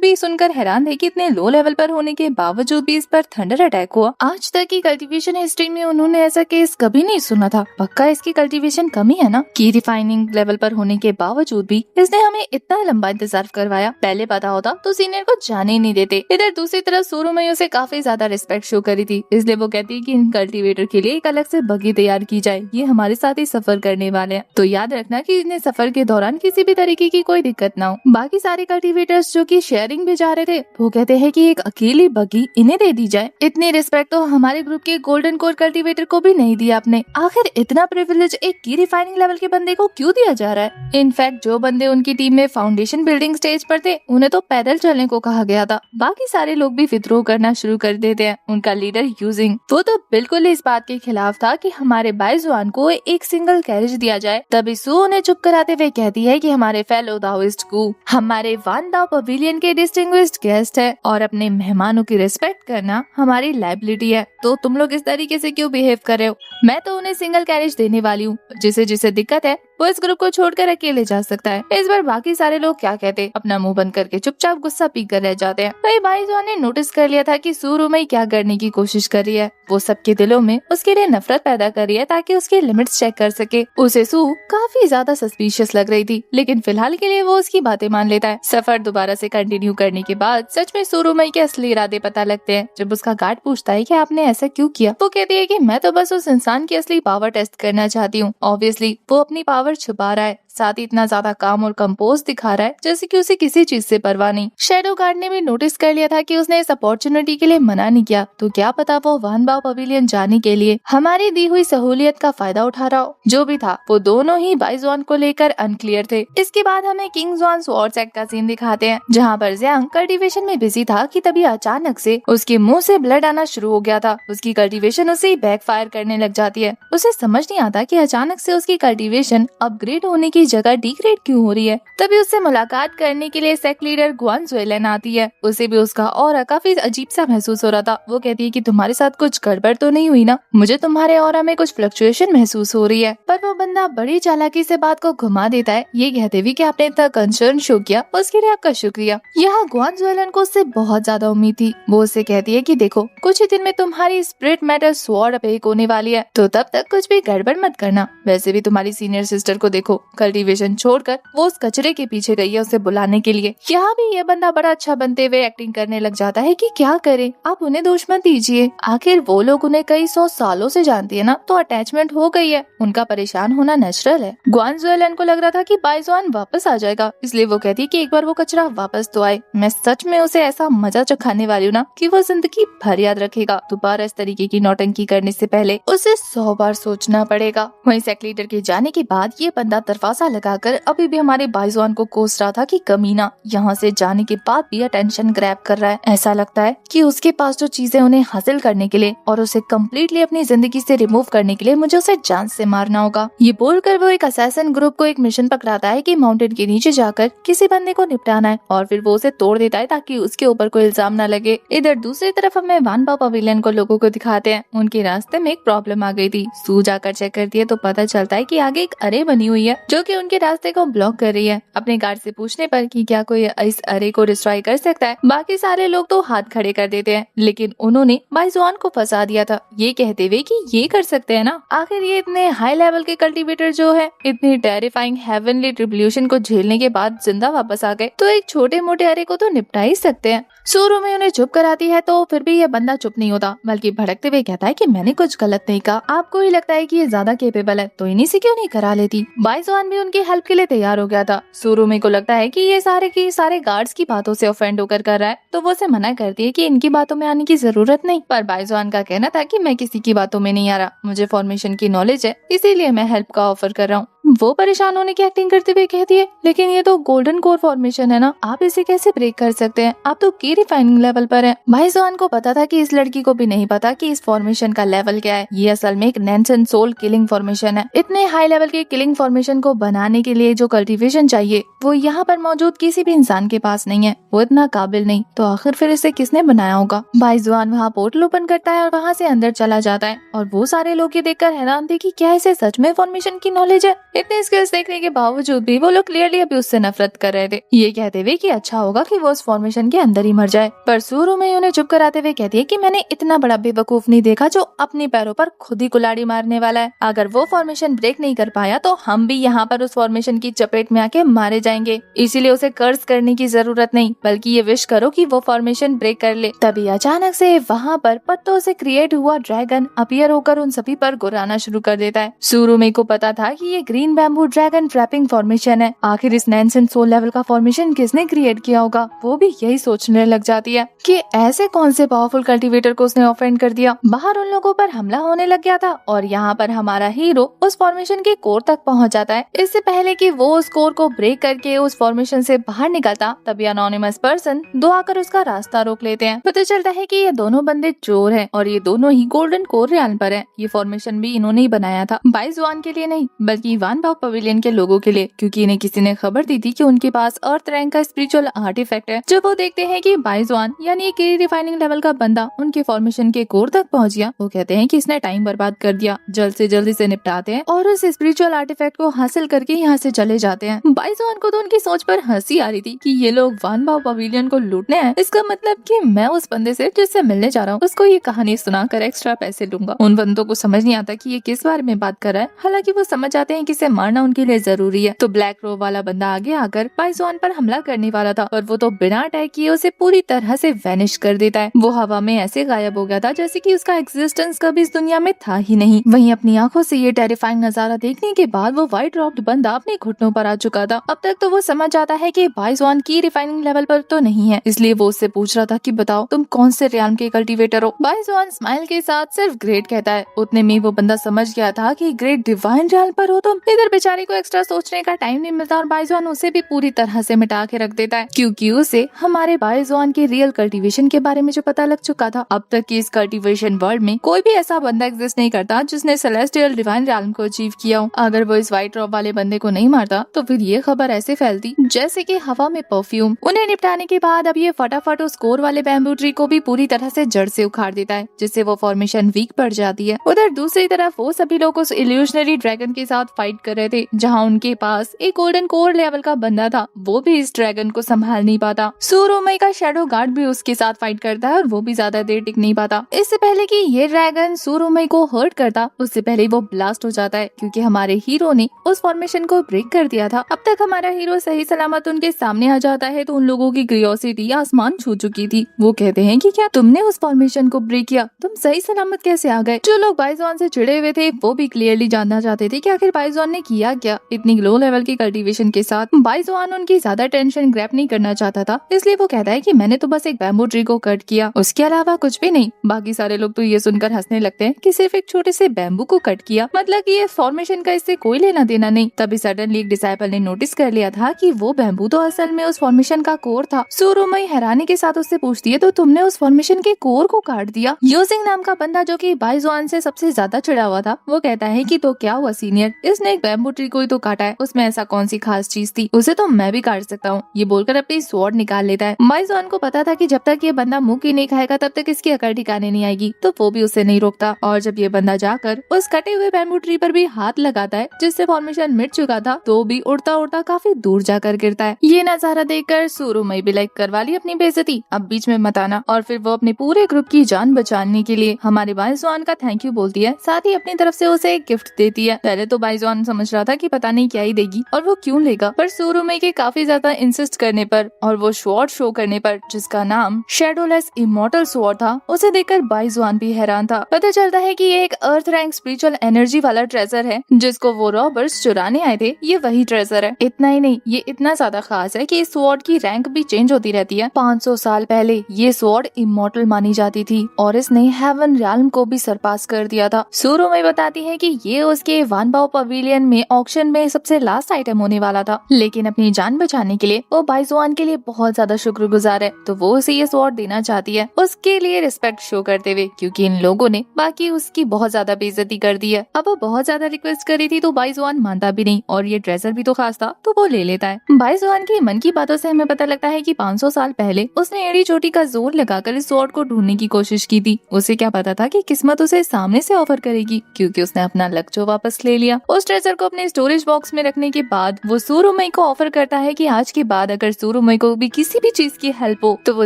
भी सुनकर हैरान थे कि इतने लो लेवल पर होने के बावजूद भी इस पर थंडर अटैक हुआ। आज तक की कल्टीवेशन हिस्ट्री में उन्होंने ऐसा केस कभी नहीं सुना था। पक्का इसकी कल्टीवेशन कमी है ना, की रिफाइनिंग लेवल पर होने के बावजूद भी इसने हमें इतना लंबा इंतजार करवाया। पहले पता होता तो सीनियर को जाने ही नहीं देते। इधर दूसरी तरफ सुरुमई उसे काफी ज्यादा रिस्पेक्ट शो करी थी, इसलिए वो कहती है कि इन कल्टीवेटर के लिए एक अलग से बगी तैयार की जाए, ये हमारे साथ ही सफर करने वाले हैं, तो याद रखना कि इन्हें सफर के दौरान किसी भी तरीके की कोई दिक्कत ना हो। बाकी सारे कल्टीवेटर्स जो कि शेयरिंग भी जा रहे थे वो कहते हैं कि एक अकेली बगी इन्हें दे दी जाए। इतनी रिस्पेक्ट तो हमारे ग्रुप के गोल्डन कोर कल्टीवेटर को भी नहीं दिया आपने। आखिर इतना प्रिविलेज एक की रिफाइनिंग लेवल के बंदे को क्यों दिया जा रहा है। इनफैक्ट जो बंदे उनकी टीम में फाउंडेशन बिल्डिंग स्टेज पर थे उन्हें तो पैदल चलने को कहा गया था। बाकी सारे लोग भी विद्रोह करना शुरू कर देते हैं। उनका लीडर यूजिंग वो तो बिल्कुल इस बात के खिलाफ था कि हमारे बाइजॉन को एक सिंगल कैरेज दिया जाए। तभी सू उन्हें चुप कराते हुए कहती है कि हमारे फेलो दाओइस्ट को हमारे वान दाओ पवेलियन के डिस्टिंग्विश्ड गेस्ट है और अपने मेहमानों की रिस्पेक्ट करना हमारी लायबिलिटी है, तो तुम लोग इस तरीके से क्यों बिहेव कर रहे हो। मैं तो उन्हें सिंगल कैरेज देने वाली हूँ, जिसे जिसे दिक्कत है वो इस ग्रुप को छोड़कर अकेले जा सकता है। इस बार बाकी सारे लोग क्या कहते, अपना मुंह बंद करके चुपचाप गुस्सा पी कर रह जाते हैं। भाई बाइजॉन ने नोटिस कर लिया था कि सुरुमई क्या करने की कोशिश कर रही है। वो सबके दिलों में उसके लिए नफरत पैदा कर रही है ताकि उसके लिमिट्स चेक कर सके। उसे सू काफी ज्यादा सस्पिशियस लग रही थी, लेकिन फिलहाल के लिए वो उसकी बातें मान लेता है। सफर दोबारा से कंटिन्यू करने के बाद सच में सुरुमई के असली इरादे पता लगते हैं। जब उसका गार्ड पूछता है कि आपने ऐसा क्यों किया, वो कहती है कि मैं तो बस उस इंसान की असली पावर टेस्ट करना चाहती हूँ। ऑब्वियसली वो अपनी पावर छुपा रहा है, साथ ही इतना ज्यादा काम और कंपोज दिखा रहा है जैसे कि उसे किसी चीज से परवाह नहीं। शैडो गार्ड ने भी नोटिस कर लिया था कि उसने इस अपॉर्चुनिटी के लिए मना नहीं किया, तो क्या पता वो वान बाओ पवेलियन जाने के लिए हमारी दी हुई सहूलियत का फायदा उठा रहा हो। जो भी था वो दोनों ही बाइजॉन को लेकर अनक्लियर थे। इसके बाद हमें किंग जॉन स्वॉर्ड सेट का सीन दिखाते हैं, जहाँ पर ज़ियांग कल्टीवेशन में बिजी था कि तभी अचानक से उसके मुंह से ब्लड आना शुरू हो गया था। उसकी कल्टीवेशन उसे ही बैकफायर करने लग जाती है। उसे समझ नहीं आता कि अचानक से उसकी कल्टीवेशन अपग्रेड होने की जगह डिग्रेड क्यों हो रही है। तभी उससे मुलाकात करने के लिए सेक्ट लीडर गुआन ज़ुएलन आती है। उसे भी उसका ऑरा काफी अजीब सा महसूस हो रहा था। वो कहती है कि तुम्हारे साथ कुछ गड़बड़ तो नहीं हुई ना, मुझे तुम्हारे ऑरा में कुछ फ्लक्चुएशन महसूस हो रही है। पर वो बंदा बड़ी चालाकी से बात को घुमा देता है, ये कहते हुए कि आपने इतना कंसर्न शो किया उसके लिए आपका शुक्रिया। यहाँ गुआन ज़ुएलन को उससे बहुत ज्यादा उम्मीद थी। वो उससे कहती है कि देखो कुछ ही दिन में तुम्हारी स्पिरिट मैटर स्वॉर्ड अपेक होने वाली है, तो तब तक कुछ भी गड़बड़ मत करना। वैसे भी तुम्हारी सीनियर सिस्टर को देखो, कल्टीवेशन छोड़कर वो उस कचरे के पीछे गई है उसे बुलाने के लिए। यहाँ भी ये बंदा बड़ा अच्छा बनते हुए एक्टिंग करने लग जाता है कि क्या करे, आप उन्हें दोष मत दीजिए, आखिर वो लोग उन्हें कई 100 सालों से जानती है ना, तो अटैचमेंट हो गई है, उनका परेशान होना नेचुरल है। ग्वान ज़ुएलन को लग रहा था कि बाइजुआन वापस आ जाएगा, इसलिए वो कहती कि एक बार वो कचरा वापस तो आए। मैं सच में उसे ऐसा मजा चखाने वाली हूँ ना कि वो जिंदगी भर याद रखेगा। दोबारा इस तरीके की नौटंकी करने से पहले उसे 100 बार सोचना पड़ेगा। वहीं सेक्ट लीडर के जाने के बाद ये बंदा दरवाजा लगाकर अभी भी हमारे बाइजुआन को कोस रहा था कि कमीना यहाँ से जाने के बाद भी अटेंशन ग्रैब कर रहा है। ऐसा लगता है कि उसके पास जो चीजें उन्हें हासिल करने के लिए और उसे कम्प्लीटली अपनी जिंदगी से रिमूव करने के लिए मुझे उसे जान से मारना होगा। ये बोलकर वो एक असैसिन ग्रुप को एक मिशन पकड़ाता है कि माउंटेन के नीचे जाकर किसी बंदे को निपटाना है और फिर वो उसे तोड़ देता है ताकि उसके ऊपर कोई इल्जाम न लगे। इधर दूसरी तरफ हमें वान बाओ पवेलियन को लोगों को दिखाते हैं। उनके रास्ते में एक प्रॉब्लम आ गई थी। सू जाकर चेक करती है तो पता चलता है कि आगे एक अरे बनी हुई है जो कि उनके रास्ते को ब्लॉक कर रही है। अपने गार्ड से पूछने पर कि क्या कोई इस अरे को डिस्ट्रॉय कर सकता है, बाकी सारे लोग तो हाथ खड़े कर देते हैं, लेकिन उन्होंने बाइजुआन को फंसा दिया था ये कहते हुए कि ये कर सकते हैं ना। आखिर ये इतने हाई लेवल के कल्टीवेटर जो है इतनी टेरिफाइंग हेवनली ट्रिब्यूशन को झेलने के बाद जिंदा वापस आ गए, तो एक छोटे मोटे अरे को तो निपटा ही सकते हैं। शुरू में उन्हें चुप कराती है तो फिर भी ये बंदा चुप नहीं होता, बल्कि भड़कते हुए कहता है कि मैंने कुछ गलत नहीं कहा, आपको ही लगता है कि ये ज्यादा केपेबल है तो इन्हीं से क्यों नहीं करा लेती। बाइजुआन भी उनकी हेल्प के लिए तैयार हो गया था। सुरुमे को लगता है कि ये सारे गार्ड्स की बातों से ऑफेंड होकर कर रहा है, तो वो उसे मना करती है कि इनकी बातों में आने की जरूरत नहीं। पर बाइजुआन का कहना था कि मैं किसी की बातों में नहीं आ रहा, मुझे फॉर्मेशन की नॉलेज है, इसीलिए मैं हेल्प का ऑफर कर रहा हूँ। वो परेशान होने की एक्टिंग करते हुए कहती है लेकिन ये तो गोल्डन कोर फॉर्मेशन है ना, आप इसे कैसे ब्रेक कर सकते हैं, आप तो की रिफाइनिंग लेवल पर हैं। बाइजुआन को पता था कि इस लड़की को भी नहीं पता कि इस फॉर्मेशन का लेवल क्या है। ये असल में एक नेंसन सोल किलिंग फॉर्मेशन है। इतने हाई लेवल के किलिंग फॉर्मेशन को बनाने के लिए जो कल्टीवेशन चाहिए वो यहाँ पर मौजूद किसी भी इंसान के पास नहीं है, वो इतना काबिल नहीं, तो आखिर फिर इसे किसने बनाया होगा। बाइजुआन वहाँ पोर्टल ओपन करता है और वहाँ से अंदर चला जाता है और वो सारे लोग ये देखकर हैरान थे कि क्या इसे सच में फॉर्मेशन की नॉलेज है। इतने स्किल्स देखने के बावजूद भी वो लोग क्लियरली अभी उससे नफरत कर रहे थे, ये कहते हुए कि अच्छा होगा कि वो उस फॉर्मेशन के अंदर ही मर जाए। पर शुरू में उन्हें चुप कराते हुए कहती है कि मैंने इतना बड़ा बेवकूफ नहीं देखा जो अपने पैरों पर खुद ही कुल्हाड़ी मारने वाला है। अगर वो फॉर्मेशन ब्रेक नहीं कर पाया तो हम भी यहाँ पर उस फॉर्मेशन की चपेट में आके मारे जाएंगे, इसीलिए उसे कर्ज करने की जरूरत नहीं, बल्कि ये विश करो कि वो फॉर्मेशन ब्रेक कर ले। तभी अचानक से वहाँ पर पत्तों से क्रिएट हुआ ड्रैगन अपीयर होकर उन सभी पर गुराना शुरू कर देता है। सुरुमे को पता था कि ये green bamboo dragon trapping formation है। आखिर इस नेंसन सोल लेवल का फॉर्मेशन किसने क्रिएट किया होगा, वो भी यही सोचने लग जाती है कि ऐसे कौन से पावरफुल कल्टीवेटर को उसने ऑफेंड कर दिया। बाहर उन लोगों पर हमला होने लग गया था और यहाँ पर हमारा हीरो उस फॉर्मेशन के कोर तक पहुँच जाता है। इससे पहले कि वो उस कोर को ब्रेक करके उस फॉर्मेशन से बाहर निकलता, तभी अनोनिमस पर्सन दो आकर उसका रास्ता रोक लेते हैं। पता चलता है कि ये दोनों बंदे चोर हैं और ये दोनों ही गोल्डन कोर रियान पर हैं। ये फॉर्मेशन भी इन्होंने ही बनाया था, बाइजुआन के लिए नहीं बल्कि वान बाओ पवेलियन के लोगों के लिए, क्योंकि इन्हें किसी ने खबर दी थी कि उनके पास अर्थ रैंक का स्पिरिचुअल आर्टिफैक्ट है। जब वो देखते हैं कि बाइजुआन यानी की रिफाइनिंग लेवल का बंदा उनके फॉर्मेशन के कोर तक पहुंच गया, वो कहते हैं कि इसने टाइम बर्बाद कर दिया, जल्द से जल्द इसे निपटाते हैं और उस स्पिरिचुअल आर्टिफैक्ट को हासिल करके यहाँ से चले जाते हैं। बाइजुआन को तो उनकी सोच पर हंसी आ रही थी कि ये लोग वान बाओ पवेलियन को लूटने आए, इसका मतलब कि मैं उस बंदे से जिससे मिलने जा रहा हूँ उसको ये कहानी सुनाकर एक्स्ट्रा पैसे लूंगा। उन बंदों को समझ नहीं आता कि ये किस बारे में बात कर रहा है, हालांकि वो समझ जाते हैं कि इसे मारना उनके लिए जरूरी है। तो ब्लैक रो वाला बंदा आगे आकर बाइजुआन पर हमला करने वाला था, पर वो तो बिना अटैक किए उसे पूरी तरह से वैनिश कर देता है। वो हवा में ऐसे गायब हो गया था जैसे कि उसका एग्जिस्टेंस कभी इस दुनिया में था ही नहीं। वहीं अपनी आंखों से ये टेरिफाइंग नजारा देखने के बाद वो व्हाइट रॉब्ड बंदा अपने घुटनों पर आ चुका था। अब तक तो वो समझ जाता है कि बाइजुआन की रिफाइनिंग लेवल पर तो नहीं है, इसलिए वो उससे पूछ रहा था कि बताओ तुम कौन से रियान के कल्टीवेटर हो। बाइजुआन स्माइल के साथ सिर्फ ग्रेट कहता है। उतने में वो बंदा समझ गया था कि ग्रेट डिवाइन रियान पर हो तुम। इधर बेचारे को एक्स्ट्रा सोचने का टाइम नहीं मिलता और बाइजुआन उसे भी पूरी तरह से मिटा के रख देता है, क्योंकि उसे हमारे बाइजुआन के रियल कल्टीवेशन के बारे में जो पता लग चुका था। अब तक की इस कल्टीवेशन वर्ल्ड में कोई भी ऐसा बंदा एग्जिस्ट नहीं करता जिसने सेलेस्टियल डिवाइन रियाल्म को अचीव किया हो। अगर वो इस व्हाइट रॉब वाले बंदे को नहीं मारता तो फिर ये खबर ऐसे फैलती जैसे कि हवा में परफ्यूम। उन्हें निपटाने के बाद अब ये फटाफट उस कोर वाले बैम्बू ट्री को भी पूरी तरह से जड़ से उखाड़ देता है, जिससे वो फॉर्मेशन वीक पड़ जाती है। उधर दूसरी तरफ वो सभी लोग उस इल्यूशनरी ड्रैगन के साथ फाइट कर रहे थे, जहाँ उनके पास एक गोल्डन कोर लेवल का बंदा था, वो भी इस ड्रैगन को संभाल नहीं पाता। सूरुमई का शैडो गार्ड भी उसके साथ फाइट करता है और वो भी ज्यादा देर टिक नहीं पाता। इससे पहले कि ये ड्रैगन सूरुमई को हर्ट करता, उससे पहले वो ब्लास्ट हो जाता है, क्योंकि हमारे हीरो ने उस फॉर्मेशन को ब्रेक कर दिया था। अब तक हमारा हीरो सही सलामत उनके सामने आ जाता है तो उन लोगों की क्यूरियोसिटी आसमान छू चुकी थी। वो कहते हैं कि क्या तुमने उस फॉर्मेशन को ब्रेक किया, तुम सही सलामत कैसे आ गए। जो लोग बाइजॉन से चिड़े हुए थे वो भी क्लियरली जानना चाहते थे कि आखिर बाइजॉन ने किया क्या। इतनी लो लेवल की कल्टीवेशन के साथ बाइजॉन उनकी ज्यादा टेंशन ग्रैब नहीं करना चाहता था, इसलिए वो कहता है कि मैंने तो बस एक बैम्बू ट्री को कट किया, उसके अलावा कुछ भी नहीं। बाकी सारे लोग तो ये सुनकर हंसने लगते हैं कि सिर्फ एक छोटे से बैम्बू को कट किया, मतलब कि ये फॉर्मेशन का इससे कोई लेना देना नहीं। तभी सडनली एक डिसाइपल ने नोटिस कर लिया था कि वो बैम्बू तो असल में उस फॉर्मेशन का कोर था। सूरुमई हैरानी के साथ उससे पूछती है, तो तुमने उस फॉर्मेशन के कोर को काट दिया। यूजिंग नाम का बंदा जो कि बाइजॉन से सबसे ज्यादा चिढ़ा हुआ था, वो कहता है कि तो क्या हुआ सीनियर, इसने एक बैम्बू ट्री को ही तो काटा है, उसमें ऐसा कौन सी खास चीज थी, उसे तो मैं भी काट सकता हूँ। ये बोलकर अपनी स्वॉर्ड निकाल लेता है। बाइजॉन को पता था कि जब तक ये बंदा मुंह की नहीं खाएगा तब तक इसकी अकड़ ठिकाने नहीं आएगी, तो वो भी उसे नहीं रोकता। और जब ये बंदा जाकर उस कटे हुए बैम्बू ट्री पर भी हाथ लगाता है जिससे फॉर्मेशन मिट चुका था, तो भी उड़ता उड़ता काफी दूर जाकर गिरता है। ये नजारा देखकर सूरुमई भी लाइक करवा ली अपनी बेइज्जती, अब बीच में मत आना। और फिर वो अपने पूरे ग्रुप की जान बचाने के लिए हमारे बाइजॉन का थैंक यू बोलती है, साथ ही अपनी तरफ से उसे एक गिफ्ट देती है। पहले तो बाइजॉन समझ रहा था कि पता नहीं क्या ही देगी और वो क्यों लेगा, पर सूरुमई के काफी ज्यादा इंसिस्ट करने पर और वो स्वॉर्ड शो करने पर, जिसका नाम शैडोलेस इमॉर्टल स्वॉर्ड था, उसे देखकर बाइजॉन भी हैरान था। पता चलता है कि ये एक अर्थ रैंक स्पिरिचुअल एनर्जी वाला ट्रेजर है जिसको वो रॉबर्स चुराने आए थे। ये वही ट्रेजर है। इतना ही नहीं, ये इतना ज्यादा खास है कि इस स्वॉर्ड की रैंक भी चेंज होती रहती है। 500 साल पहले ये स्वॉर्ड इमॉर्टल मानी जाती थी और इसने हेवन रियल्म को भी सरपास कर दिया था। सूरुमई बताती है कि ये उसके वानबाओ पवेलियन में ऑक्शन में सबसे लास्ट आइटम होने वाला था, लेकिन अपनी जान बचाने के लिए वो बाइजॉन के लिए बहुत ज्यादा शुक्रगुजार है, तो वो उसे ये स्वॉर्ड देना चाहती है उसके लिए रिस्पेक्ट शो करते हुए, क्योंकि इन लोगों ने बाकी उसकी बहुत ज्यादा बेइज्जती कर दी है। अब वो बहुत ज्यादा रिक्वेस्ट करी थी तो बाइजॉन मानता भी नहीं, और ये ट्रेजर भी तो खास था तो वो ले लेता है। बाइजॉन की मन की बातों से हमें पता लगता है कि 500 साल पहले उसने एड़ी चोटी का जोर लगाकर इस स्वॉर्ड को ढूंढने की कोशिश की थी। उसे क्या पता था कि किस्मत उसे सामने से ऑफर करेगी, क्योंकि उसने अपना लक जो वापस ले लिया। उस ट्रेजर को अपने स्टोरेज बॉक्स में रखने के बाद वो सूरुमई को ऑफर करता है कि आज के बाद अगर सूरुमई को भी किसी भी चीज की हेल्प हो तो वो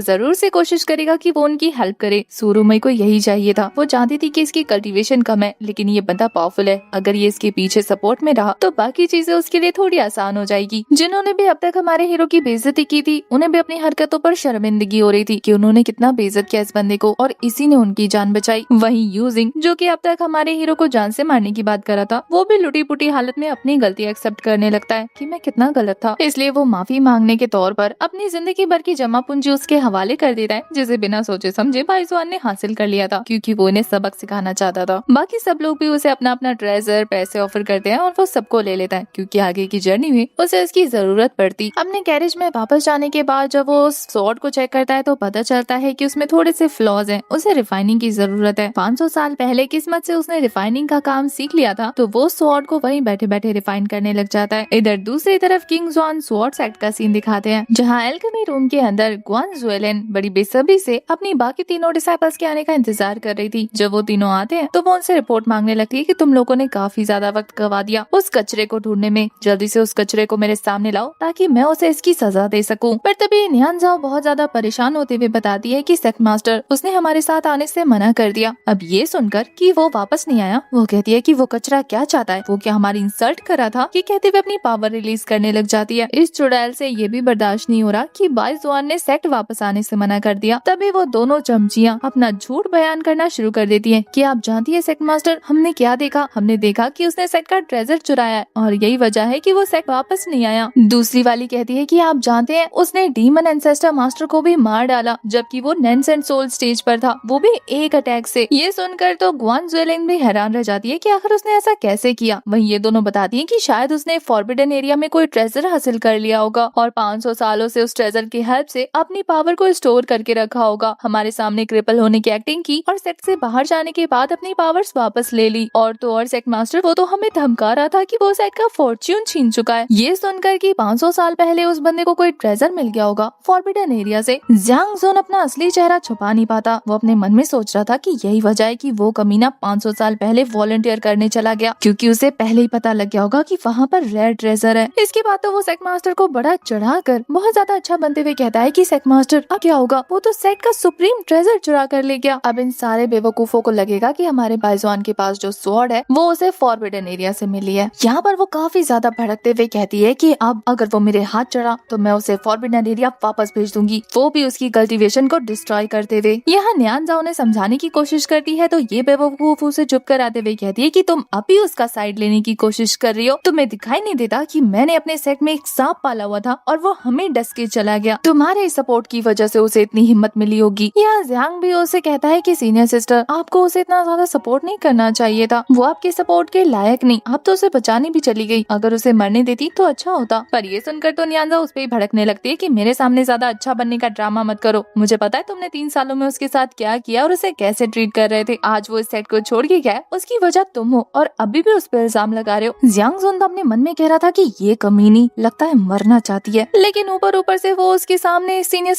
जरूर से कोशिश करेगा कि वो उनकी हेल्प करे। सूरुमई को यही चाहिए था। वो जानती थी कि इसकी कल्टीवेशन कम है, लेकिन ये बंदा पावरफुल है। अगर ये इसके पीछे सपोर्ट में रहा तो बाकी चीजें उसके लिए थोड़ी आसान हो जाएगी। जिन्होंने भी अब तक हमारे हीरो की बेइज्जती की थी, उन्हें भी अपनी हरकतों पर शर्मिंदगी हो रही थी कि उन्होंने कितना बेइज्जत किया इस बंदे को, और इसी ने उनकी जान बचाई। वहीं यूजिंग, जो कि अब तक हमारे हीरो को जान से मारने की बात कर रहा था, वो भी लुटी पुटी हालत में अपनी गलती एक्सेप्ट करने लगता है कि मैं कितना गलत था। इसलिए वो माफी मांगने के तौर पर अपनी जिंदगी भर की जमा पूंजी उसके हवाले कर देता है, जिसे बिना सोचे समझे बाइजॉन ने हासिल कर लिया था, क्योंकि वो इन्हें सबक सिखाना चाहता था। बाकी सब लोग भी उसे अपना अपना ट्रेजर, पैसे ऑफर करते हैं और वो सबको ले लेता है, क्योंकि आगे की जर्नी में उसे इसकी जरूरत पड़ती। अपने गैरेज में वापस जाने के बाद जब वो उस स्वॉर्ड को चेक करता है तो पता चलता है कि उसमें थोड़े से फ्लॉज हैं, उसे रिफाइनिंग की जरूरत है। 500 साल पहले किस्मत से उसने रिफाइनिंग का काम सीख लिया था, तो वो स्वॉर्ड को वहीं बैठे बैठे रिफाइन करने लग जाता है। इधर दूसरी तरफ किंग जॉन स्वॉर्ड सेट का सीन दिखाते हैं, जहाँ एल्केमी रूम के अंदर ग्वान ज़ुएलिन बड़ी बेसब्री से अपनी बाकी तीनों डिसाइपल्स के आने का इंतजार कर रही थी। जब वो तीनों आते हैं तो वो उनसे रिपोर्ट मांगने लगती है कि तुम लोगों ने काफी ज्यादा वक्त गवा दिया उस कचरे को ढूंढने में, जल्दी से उस कचरे को मेरे सामने लाओ ताकि मैं उसे इसकी सजा दे सकूं। पर तभी न्यानजाओ बहुत ज्यादा परेशान होते हुए बताती है कि सेक्ट मास्टर, उसने हमारे साथ आने से मना कर दिया। अब ये सुनकर कि वो वापस नहीं आया, वो कहती है कि वो कचरा क्या चाहता है, वो क्या हमारी इंसल्ट कर रहा था, ये कहते हुए अपनी पावर रिलीज करने लग जाती है। इस चुड़ैल से ये भी बर्दाश्त नहीं हो रहा कि बाइजॉन ने सेक्ट वापस आने से मना कर दिया। तभी वो दोनों चमचियां अपना झूठ बयान करना शुरू कर देती हैं कि आप जानती है सेक्ट मास्टर, हमने क्या देखा, हमने देखा कि उसने सेक्ट का ट्रेजर चुराया है और यही वजह है कि वो सेक्ट वापस नहीं आया। दूसरी वाली कहती है कि आप जानते हैं उसने डीमन एंसेस्टर मास्टर को भी मार डाला, जबकि वो नेंस एंड सोल स्टेज पर था, वो भी एक अटैक से। ये सुनकर तो ग्वान ज़ुएलिन भी हैरान रह जाती है कि आखिर उसने ऐसा कैसे किया। वहीं ये दोनों बताती हैं कि शायद उसने फॉरबिडन एरिया में कोई ट्रेजर हासिल कर लिया होगा और 500 सालों से उस ट्रेजर की हेल्प से अपनी पावर को स्टोर करके रखा होगा। हमारे सामने क्रिपल होने की एक्टिंग की और सेक्ट से बाहर जाने के बाद अपनी पावर्स वापस ले ली। और तो और सेक्ट मास्टर, वो तो हमें धमका रहा था कि वो सेक्ट का फॉर्च्यून छीन चुका है। ये सुनकर कि 500 साल पहले उस बंदे को कोई ट्रेजर मिल गया होगा फॉरबिडन एरिया से, ज़ांग ज़ुन अपना असली चेहरा छुपा नहीं पाता। वो अपने मन में सोच रहा था कि यही वजह है कि वो कमीना 500 साल पहले वॉलंटियर करने चला गया, क्योंकि उसे पहले ही पता लग गया होगा कि वहाँ पर रेयर ट्रेजर है। इसके बाद तो वो सेक्ट मास्टर को बड़ा चढ़ाकर बहुत ज्यादा अच्छा बनते हुए कहता है कि सेक्ट मास्टर अब क्या होगा, वो तो सेक्ट का सुप्रीम ट्रेजर चुरा कर ले गया। अब इन सारे बेवकूफों को लगेगा कि हमारे बाइजुआन के पास जो स्वॉर्ड है वो उसे फॉरबिडन एरिया से मिली है। यहाँ पर वो काफी ज्यादा भड़कते हुए कहती है कि अब अगर वो मेरे हाथ चढ़ा तो मैं उसे फॉरबिडन एरिया वापस भेज दूंगी, वो भी उसकी कल्टीवेशन को डिस्ट्रॉय करते हुए। यहाँ न्यानजाओ ने समझाने की कोशिश करती है तो ये बेवकूफ उसे चुप कराते हुए कहती है कि तुम अभी उसका साइड लेने की कोशिश कर रही हो, तुम्हें दिखाई नहीं देता कि मैंने अपने सेट में एक सांप पाला हुआ था और वो हमें डस के चला गया, तुम्हारे सपोर्ट की वजह से उसे इतनी हिम्मत मिली होगी। यहाँ ज़्यांग भी उसे कहता है कि सीनियर सिस्टर आपको उसे इतना ज्यादा सपोर्ट नहीं करना चाहिए था, वो आपके सपोर्ट के लायक नहीं, आप तो उसे बचाने भी चली गई, अगर उसे मरने देती तो अच्छा होता। पर ये सुनकर तो न्यानजाओ उस पे ही भड़कने लगती है कि मेरे सामने ज्यादा अच्छा बनने का ड्रामा मत करो, मुझे पता है तुमने 3 सालों में उसके साथ क्या किया और उसे कैसे ट्रीट कर रहे थे, आज वो इस सेट को छोड़ के गया उसकी वजह तुम हो और अभी भी उस पर इल्जाम लगा रहे हो। ज़्यांग जुन तो अपने मन में कह रहा था कि ये कमीनी लगता है मरना चाहती है, लेकिन ऊपर से वो उसके सामने सीनियर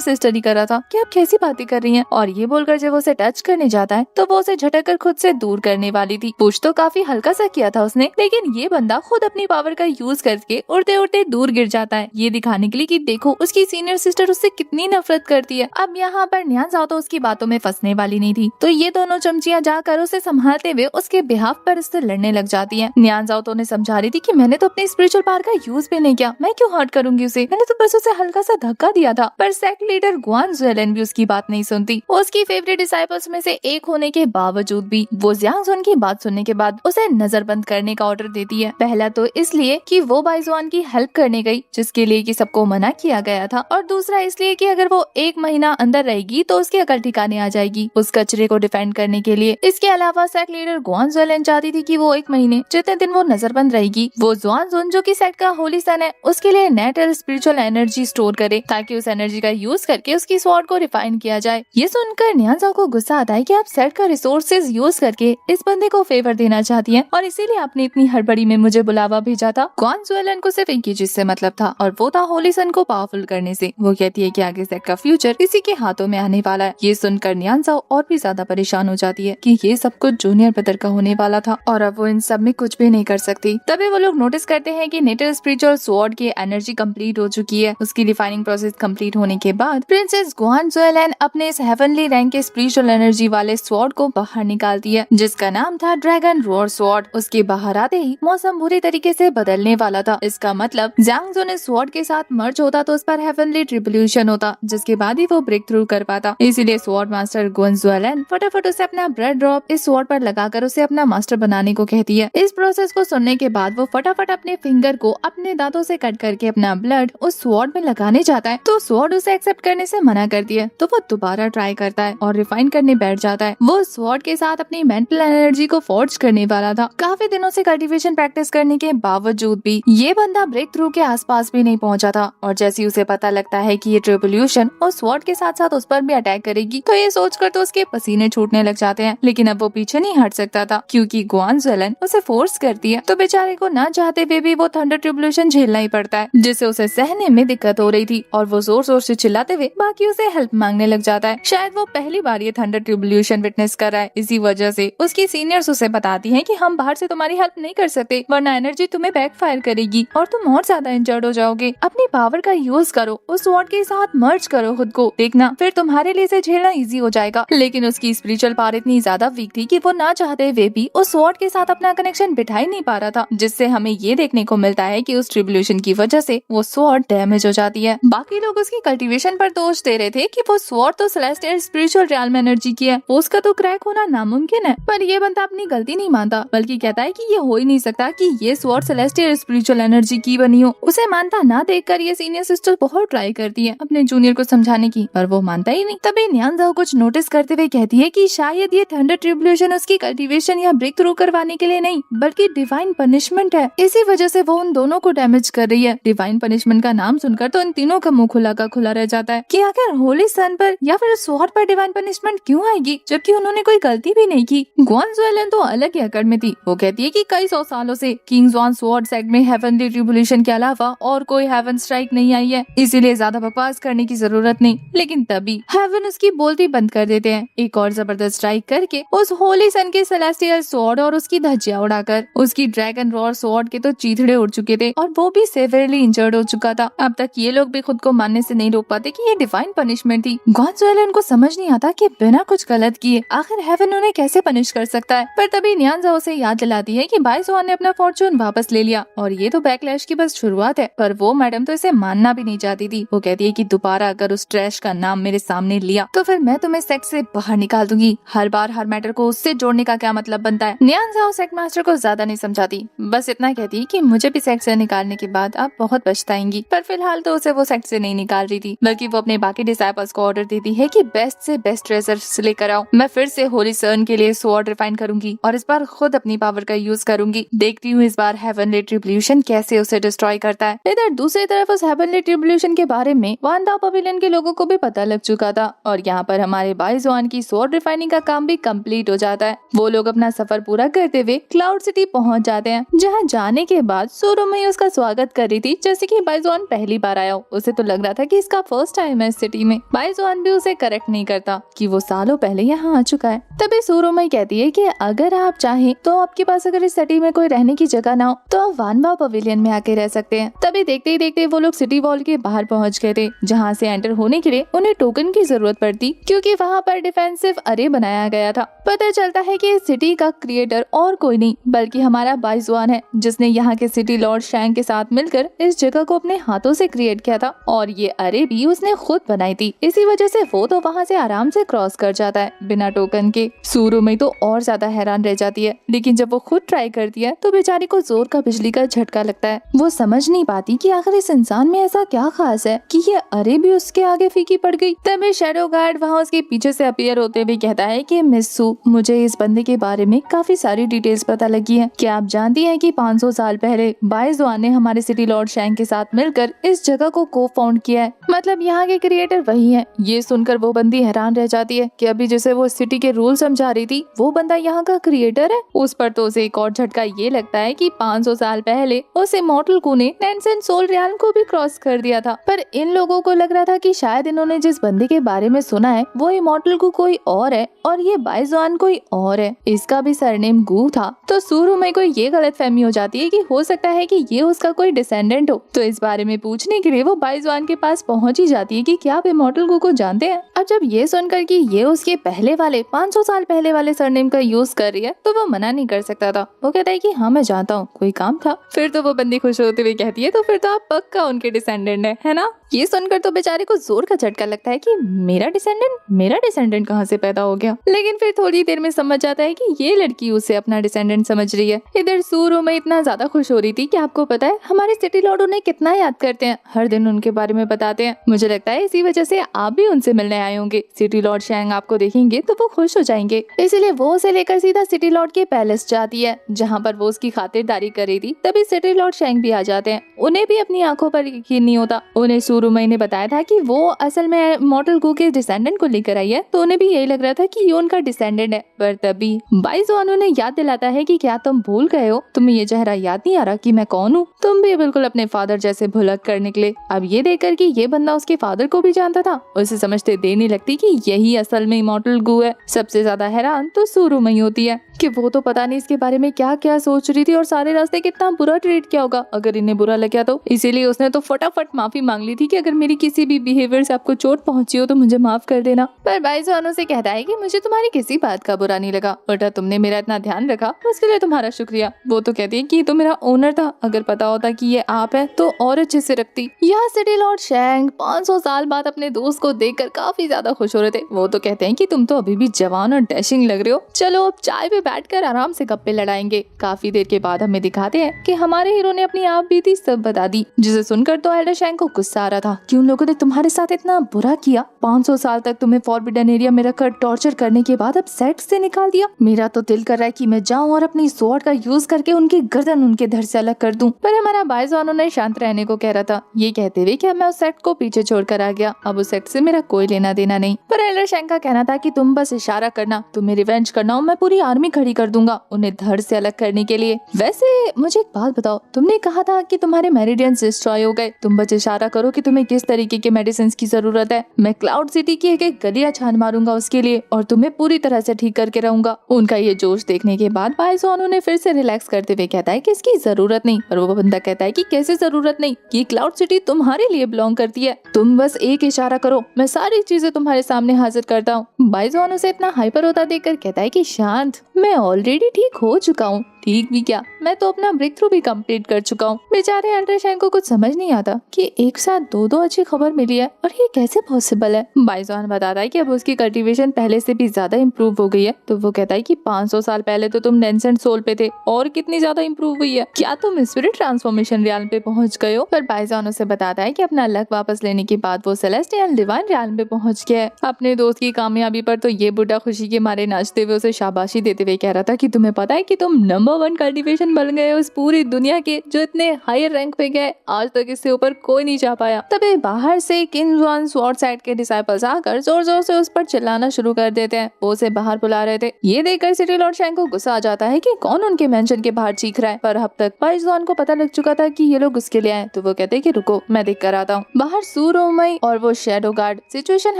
सिस्टर ही कर रहा था कि आप कैसी बातें कर रही हैं, और ये बोलकर जब उसे टच करने जाता है तो वो उसे झटक कर खुद से दूर करने वाली थी। पुश तो काफी हल्का सा किया था उसने, लेकिन ये बंदा खुद अपनी पावर का यूज करके उड़ते उड़ते दूर गिर जाता है, ये दिखाने के लिए कि देखो उसकी सीनियर सिस्टर उससे कितनी नफरत करती है। अब यहाँ पर न्यानजाओ तो उसकी बातों में फंसने वाली नहीं थी, तो ये दोनों चमचियां जाकर उसे संभालते हुए उसके बिहाफ पर उससे लड़ने लग जाती है। न्यानजाओ तो उन्हें समझा रही थी कि मैंने तो अपने स्पिरिचुअल पावर का यूज भी नहीं किया, मैं क्यों हर्ट करूंगी उसे, मैंने तो बस उसे हल्का सा धक्का दिया था। पर सेक्ट लीडर ग्वान ज़ुएलेन भी उसकी बात नहीं सुनती, उसकी फेवरेट डिसाइपल्स में से एक होने के बावजूद भी वो ज़्यांग जुन की बात सुनने के बाद उसे नजरबंद करने का ऑर्डर देती है। पहला तो इसलिए कि वो बाइजुआन की हेल्प करने गई जिसके लिए कि सबको मना किया गया था, और दूसरा इसलिए कि अगर वो 1 महीना अंदर रहेगी तो उसकी अकल ठिकाने आ जाएगी उस कचरे को डिफेंड करने के लिए। इसके अलावा सेक्ट लीडर ग्वान ज़ुएलेन चाहती थी कि वो 1 महीने जितने दिन वो नजरबंद रहेगी वो ज़ुआन जुन जो कि सेक्ट का होली सन है उसके लिए नेचुरल स्पिरिचुअल एनर्जी स्टोर करे, ताकि उस एनर्जी का यूज करके उसकी स्वॉर्ड को रिफाइन किया जाए। ये सुनकर न्यानजाओ को गुस्सा आता है कि आप सेट का रिसोर्सेज यूज करके इस बंदे को फेवर देना चाहती हैं और इसीलिए आपने इतनी हड़बड़ी में मुझे बुलावा भेजा था। ग्वान ज़ुएलेन को सिर्फ एक ही चीज से मतलब था और वो था होली सन को पावरफुल करने से। वो कहती है कि आगे सेट का फ्यूचर इसी के हाथों में आने वाला है। ये सुनकर न्यानजाओ और भी ज्यादा परेशान हो जाती है कि ये सब कुछ जूनियर ब्रदर का होने वाला था और अब वो इन सब में कुछ भी नहीं कर सकती। तभी वो लोग नोटिस करते हैं कि नेचुरल स्पिरिचुअल स्वॉर्ड की एनर्जी कंप्लीट हो चुकी है। उसकी रिफाइनिंग प्रोसेस कंप्लीट होने के बाद प्रिंसेस ग्वान ज़ुएलेन अपने इस हेवनली रैंक के स्पिरिचुअल एनर्जी वाले स्वॉर्ड को बाहर निकालती है जिसका नाम था ड्रैगन रोर स्वॉर्ड। उसके बाहर आते ही मौसम बुरी तरीके से बदलने वाला था। इसका मतलब ज़्यांग जुन इस स्वॉर्ड के साथ मर्ज होता तो उस पर हेवनली ट्रिब्यूलेशन होता जिसके बाद ही वो ब्रेक थ्रू कर पाता। इसीलिए स्वॉर्ड मास्टर ग्वान ज़ुएलेन फटाफट उसे अपना ब्लड ड्रॉप इस स्वॉर्ड पर लगाकर उसे अपना मास्टर बनाने को कहती है। इस प्रोसेस को सुनने के बाद वो फटाफट अपने फिंगर को अपने दांतों से कट करके अपना ब्लड उस स्वॉर्ड में लगाने जाता है तो स्वॉर्ड उसे एक्सेप्ट करने से मना करती है। तो वो दोबारा ट्राई करता है और रिफाइन करने बैठ जाता है। वो स्वॉर्ड के साथ अपनी मेंटल एनर्जी को फोर्ज करने वाला था। काफी दिनों से कल्टीवेशन प्रैक्टिस करने के बावजूद भी ये बंदा ब्रेक थ्रू के आसपास भी नहीं पहुंचा था और जैसे ही उसे पता लगता है कि ये ट्रिब्यूलेशन और स्वॉर्ड के साथ साथ उस पर भी अटैक करेगी तो ये सोचकर तो उसके पसीने छूटने लग जाते हैं। लेकिन अब वो पीछे नहीं हट सकता था क्योंकि ग्वान ज़ुएलेन उसे फोर्स करती है तो बेचारे को ना चाहते हुए भी वो थंडर ट्रिब्यूलेशन झेलना ही पड़ता है जिससे उसे सहने में दिक्कत हो रही थी और वो जोर जोर से चिल्लाते हुए बाकी उसे हेल्प मांगने लग जाता है। शायद वो पहली बार ये थंडर ट्रिब्यूलेशन विटनेस कर रहा है, इसी वजह से उसकी सीनियर्स उसे बताती हैं कि हम बाहर से तुम्हारी हेल्प नहीं कर सकते वरना एनर्जी तुम्हें बैकफायर करेगी और तुम और ज्यादा इंजर्ड हो जाओगे। अपनी पावर का यूज करो, उस स्वॉर्ड के साथ मर्ज करो खुद को, देखना फिर तुम्हारे लिए इसे झेलना इजी हो जाएगा। लेकिन उसकी स्पिरिचुअल पावर इतनी ज्यादा वीक थी कि वो ना चाहते हुए भी उस स्वॉर्ड के साथ अपना कनेक्शन बिठा ही नहीं पा रहा था, जिससे हमें ये देखने को मिलता है कि उस ट्रिब्यूलेशन की वजह से वो स्वॉर्ड डैमेज हो जाती है। बाकी लोग उसकी कल्टीवेशन पर दोष दे रहे थे कि वो स्वॉर्ड तो सेलेस्टियल स्पिरिचुअल रियल्म एनर्जी की है, उसका तो क्रैक होना नामुमकिन है। पर ये बंदा अपनी गलती नहीं मानता बल्कि कहता है कि ये हो ही नहीं सकता कि ये स्वॉर्ड सेलेस्टियल स्पिरिचुअल एनर्जी की बनी हो। उसे मानता ना देखकर ये सीनियर सिस्टर बहुत ट्राई करती है अपने जूनियर को समझाने की, पर वो मानता ही नहीं। तभी न्यानजाओ कुछ नोटिस करते हुए कहती है कि शायद ये थंडर ट्रिब्यूलेशन उसकी कल्टीवेशन या ब्रेक थ्रू करवाने के लिए नहीं बल्कि डिवाइन पनिशमेंट है, इसी वजह से वो उन दोनों को डैमेज कर रही है। डिवाइन पनिशमेंट का नाम सुनकर तो इन तीनों का मुंह खुला का खुला रह जाता है कि आखिर होली सन पर या फिर स्वॉर्ड पर डिवाइन पनिशमेंट क्यों आएगी जबकि उन्होंने कोई गलती भी नहीं की। ग्वान ज़ुएलेन तो अलग ही अकड़ में थी। वो कहती है कि कई 100 सालों से किंग ज़ुआन स्वॉर्ड सेक्ट में हेवनली ट्रिब्यूलेशन के अलावा और कोई हेवन स्ट्राइक नहीं आई है, इसीलिए ज्यादा बकवास करने की जरूरत नहीं। लेकिन तभी हेवन उसकी बोलती बंद कर देते हैं, एक और जबरदस्त स्ट्राइक करके उस होली सन के सेलेस्टियल स्वॉर्ड और उसकी धज्जियां उड़ा जाकर उसकी ड्रैगन रॉर स्वॉर्ड के तो चीथड़े उड़ चुके थे और वो भी सेवियरली इंजर्ड हो चुका था। अब तक ये लोग भी खुद को मानने से नहीं रोक पाते कि ये डिवाइन पनिशमेंट थी। गॉड्स वाले उनको समझ नहीं आता कि बिना कुछ गलत किए आखिर हेवन उन्हें कैसे पनिश कर सकता है। पर तभी न्यानजाओ से याद दिलाती है कि बाइजुआन ने अपना फॉर्चून वापस ले लिया और ये तो बैकलैश की बस शुरुआत है। पर वो मैडम तो इसे मानना भी नहीं चाहती थी। वो कहती है कि दोबारा अगर उस ट्रैश का नाम मेरे सामने लिया तो फिर मैं तुम्हें सेक्ट से बाहर निकाल दूंगी। हर बार हर मैटर को उससे जोड़ने का क्या मतलब बनता है। न्यानजाओ सेक्ट मास्टर को ज्यादा नहीं समझाती, बस इतना कहती है कि मुझे भी सेक्ट से निकालने के बाद आप बहुत पछताएंगी। पर फिलहाल तो उसे वो सेक्ट से नहीं निकाल रही थी, बल्कि वो अपने बाकी डिसाइपल्स को ऑर्डर देती है कि बेस्ट से बेस्ट ट्रेजर्स लेकर आओ। मैं फिर से होली सर्न के लिए स्वॉर्ड रिफाइन करूंगी और इस बार खुद अपनी पावर का यूज करूंगी। देखती हूँ इस बार हेवनली ट्रिब्यूशन कैसे उसे डिस्ट्रॉय करता है। इधर दूसरी तरफ उस हेवनली ट्रिब्यूशन के बारे में वांडा पवेलियन के लोगों को भी पता लग चुका था और यहाँ पर हमारे बाइजुआन की स्वॉर्ड रिफाइनिंग का काम भी कंप्लीट हो जाता है। वो लोग अपना सफर पूरा करते हुए क्लाउड सिटी पहुँच जाते हैं, जहाँ जाने के बाद सूरुमई उसका स्वागत कर रही थी जैसे कि बाइजुआन पहली बार आया हो। उसे तो लग रहा था कि इसका फर्स्ट टाइम है इस सिटी में। बाइजुआन भी उसे करेक्ट नहीं करता कि वो सालों पहले यहाँ आ चुका है। तभी सूरुमई कहती है कि अगर आप चाहें तो आपके पास अगर इस सिटी में कोई रहने की जगह ना हो तो आप वानवा पवेलियन में आके रह सकते हैं। तभी देखते ही देखते वो लोग सिटी वॉल के बाहर पहुंच गए थे, जहां से एंटर होने के लिए उन्हें टोकन की जरूरत पड़ती क्योंकि वहां पर डिफेंसिव अरे बनाया गया था। पता चलता है कि इस सिटी का क्रिएटर और कोई नहीं बल्कि हमारा बाइजुआन है, जिसने यहाँ के सिटी लॉर्ड शैंग के साथ मिलकर इस जगह को अपने हाथों से क्रिएट किया था और ये अरे भी उसने खुद बनाई थी। इसी वजह से वो तो वहाँ से आराम से क्रॉस कर जाता है बिना टोकन के। सूरुमई तो और ज्यादा हैरान रह जाती है, लेकिन जब वो खुद ट्राई करती है तो बेचारी को जोर का बिजली का झटका लगता है। वो समझ नहीं पाती कि आखिर इस इंसान में ऐसा क्या खास है कि ये अरे भी उसके आगे फीकी पड़ गई। तभी शैडो गार्ड वहाँ उसके पीछे से अपीयर होते हुए कहता है कि मिस सू, मुझे इस बंदे के बारे में काफी सारी डिटेल्स पता लगी है। क्या आप जानती हैं कि 500 साल पहले बाइजुआन ने हमारे सिटी लॉर्ड शैंग के साथ मिलकर इस जगह को को फाउंड किया है, मतलब यहाँ के क्रिएटर वही है। ये सुनकर वो बंदी हैरान रह जाती है कि अभी जैसे वो सिटी के रूल समझा रही थी वो बंदा यहाँ का क्रिएटर है। उस पर तो उसे एक और झटका ये लगता है कि 500 साल पहले उस इमॉर्टल कू ने नैनसेन सोल रियाल को भी क्रॉस कर दिया था। पर इन लोगों को लग रहा था कि शायद इन्होंने जिस बंदे के बारे में सुना है वो इमॉर्टल कू कोई और है और ये बाइजुआन कोई और है। इसका भी सरनेम गू था। तो सूरुमई को ये गलतफहमी हो जाती है कि हो सकता है कि ये उसका कोई डिसेंडेंट हो। तो इस बारे में पूछने के लिए वो बाइजुआन के पास पहुंच ही जाती है कि क्या आप इमॉर्टल गू को जानते हैं। अब जब ये सुनकर कि ये उसके पहले वाले 500 साल पहले वाले सरनेम का यूज कर रही है तो वो मना नहीं कर सकता था। वो कहता है कि हाँ मैं जानता हूँ, कोई काम था। फिर तो वो बंदी खुश होते हुए कहती है तो फिर तो आप पक्का उनके डिसेंडेंट है ना। ये सुनकर तो बेचारे को जोर का झटका लगता है कि मेरा डिसेंडेंट कहाँ से पैदा हो गया। लेकिन फिर थोड़ी देर में समझ जाता है कि ये लड़की उसे अपना डिसेंडेंट समझ रही है। इधर सूरुमई इतना ज्यादा खुश हो रही थी कि आपको पता है हमारे सिटी लॉर्ड उन्हें कितना याद करते हैं, हर दिन उनके बारे में बताते हैं। मुझे लगता है इसी वजह से आप भी उनसे मिलने आए होंगे। सिटी लॉर्ड शैंग आपको देखेंगे तो वो खुश हो जाएंगे, इसीलिए वो उसे लेकर सीधा सिटी लॉर्ड के पैलेस जाती है, जहाँ पर वो उसकी खातिरदारी कर रही थी। तभी सिटी लॉर्ड शैंग भी आ जाते हैं। उन्हें भी अपनी आंखों पर यकीन नहीं होता। उन्हें सूरुमई ने बताया था कि वो असल में मॉर्टल गू के डिसेंडेंट को लेकर आई है, तो उन्हें भी यही लग रहा था कि ये उनका डिसेंडेंट है। पर तभी बाइजुआन उन्हें याद दिलाता है कि क्या तुम भूल गए हो, तुम्हें ये चेहरा याद नहीं आ रहा कि मैं कौन हूँ। तुम भी बिल्कुल अपने फादर जैसे भुलक कर निकले। अब ये देखकर कि ये बंदा उसके फादर को भी जानता था, उसे समझते देर नहीं लगती कि यही असल में इमॉर्टल गू है। सबसे ज्यादा हैरान तो सूरुमई होती है कि वो तो पता नहीं इसके बारे में क्या क्या सोच रही थी और सारे रास्ते कितना बुरा ट्रीट किया होगा अगर इन्हें बुरा लग गया तो। इसीलिए उसने तो फटाफट माफी मांग ली थी कि अगर मेरी किसी भी बिहेवियर से आपको चोट पहुंची हो तो मुझे माफ कर देना। पर बाइजुआन से कहता है कि मुझे तुम्हारी किसी बात का बुरा नहीं लगा, उल्टा तुमने मेरा इतना ध्यान रखा, उसके लिए तुम्हारा शुक्रिया। वो तो कहती है कि ये तो मेरा ओनर था, अगर पता होता कि ये आप है तो और अच्छे से रखती। यहाँ सिटी लॉर्ड शैंग 500 साल बाद अपने दोस्त को देखकर काफी ज्यादा खुश हो रहे थे। वो तो कहते हैं कि तुम तो अभी भी जवान और डैशिंग लग रहे हो, चलो अब चाय पे बैठकर आराम से गप्पे लड़ाएंगे। काफी देर के बाद हमें दिखाते हैं कि हमारे हीरो ने अपनी आप बीती सब बता दी, जिसे सुनकर तो एल्डर शैंग को गुस्सा आ रहा था कि उन लोगों ने तुम्हारे साथ इतना बुरा किया। 500 साल तक तुम्हें फॉरबिडन एरिया में रखकर टॉर्चर करने के बाद अब सेट से निकाल दिया। मेरा तो दिल कर रहा है कि मैं जाऊं और अपनी स्वॉर्ड का यूज करके उनकी गर्दन उनके धड़ से अलग कर दूं। पर हमारा बाइजुआन उन्हें शांत रहने को कह रहा था, ये कहते हुए कि मैं उस सेट को पीछे छोड़कर आ गया, अब उस सेट से मेरा कोई लेना देना नहीं। पर एल्डर शैंग का कहना था कि तुम बस इशारा करना, तुम्हें रिवेंज करना हो, मैं पूरी आर्मी खड़ी कर दूंगा उन्हें धड़ से अलग करने के लिए। वैसे मुझे एक बात बताओ, तुमने कहा था कि तुम्हारे मेरिडियंस डिस्ट्रॉय हो गए, तुम बस इशारा करो कि तुम्हें किस तरीके के मेडिसिन की जरूरत है, मैं क्लाउड सिटी की एक गलियां छान मारूंगा उसके लिए और तुम्हें पूरी तरह से ठीक करके रहूंगा। उनका ये जोश देखने के बाद बाइजुआन बाइज़ोन उन्हें फिर से रिलैक्स करते हुए कहता है कि इसकी जरूरत नहीं। पर वो बंदा कहता है कि कैसे जरूरत नहीं, ये क्लाउड सिटी तुम्हारे लिए बिलोंग करती है, तुम बस एक इशारा करो, मैं सारी चीजें तुम्हारे सामने हाजिर करता हूँ। बाइज़ोन उसे इतना हाइपर होता देखकर कहता है कि शांत, मैं ऑलरेडी ठीक हो चुका हूँ। ठीक भी क्या, मैं तो अपना ब्रेक थ्रू भी कंप्लीट कर चुका हूँ। बेचारे अल्ट्राशाइन को कुछ समझ नहीं आता कि एक साथ दो अच्छी खबर मिली है और ये कैसे पॉसिबल है। बाइज़ोन बताता है कि अब उसकी कल्टीवेशन पहले से भी ज्यादा इम्प्रूव हो गई है। तो वो कहता है कि 500 साल पहले तो तुम डेंसेंट सोल पे थे और कितनी ज्यादा इम्प्रूव हुई है, क्या तुम स्पिरिट ट्रांसफॉर्मेशन रियाल्म पे पहुंच गए हो। पर बाइज़ोन उसे बताता है कि अपना लक वापस लेने के बाद वो सेलेस्टियल डिवाइन रियाल्म पे पहुंच गया है। अपने दोस्त की कामयाबी पर तो ये बुढ़ा खुशी के मारे नाचते हुए उसे शाबाशी देते हुए कह रहा था कि तुम्हें पता है कि तुम नंबर 1 कल्टीवेशन बन गए उस पूरी दुनिया के, जो इतने हाई रैंक पे गए, आज तक इससे ऊपर कोई नहीं जा पाया। तभी बाहर से किंग जॉन स्वॉर्ड साइड के डिसाइपल्स आकर जोर जोर से उस पर चिल्लाना शुरू कर देते हैं। वो उसे बाहर बुला रहे थे। ये देखकर सिटी लॉर्ड शैंग को गुस्सा आ जाता है कि कौन उनके मेंशन के बाहर चीख रहा है। पर अब तक बाइज़ोन को पता लग चुका था कि ये लोग उसके लिए आए। तो वो कहते हैं कि रुको, मैं देख कर आता हूँ। बाहर सूरोमई और वो शैडो गार्ड सिचुएशन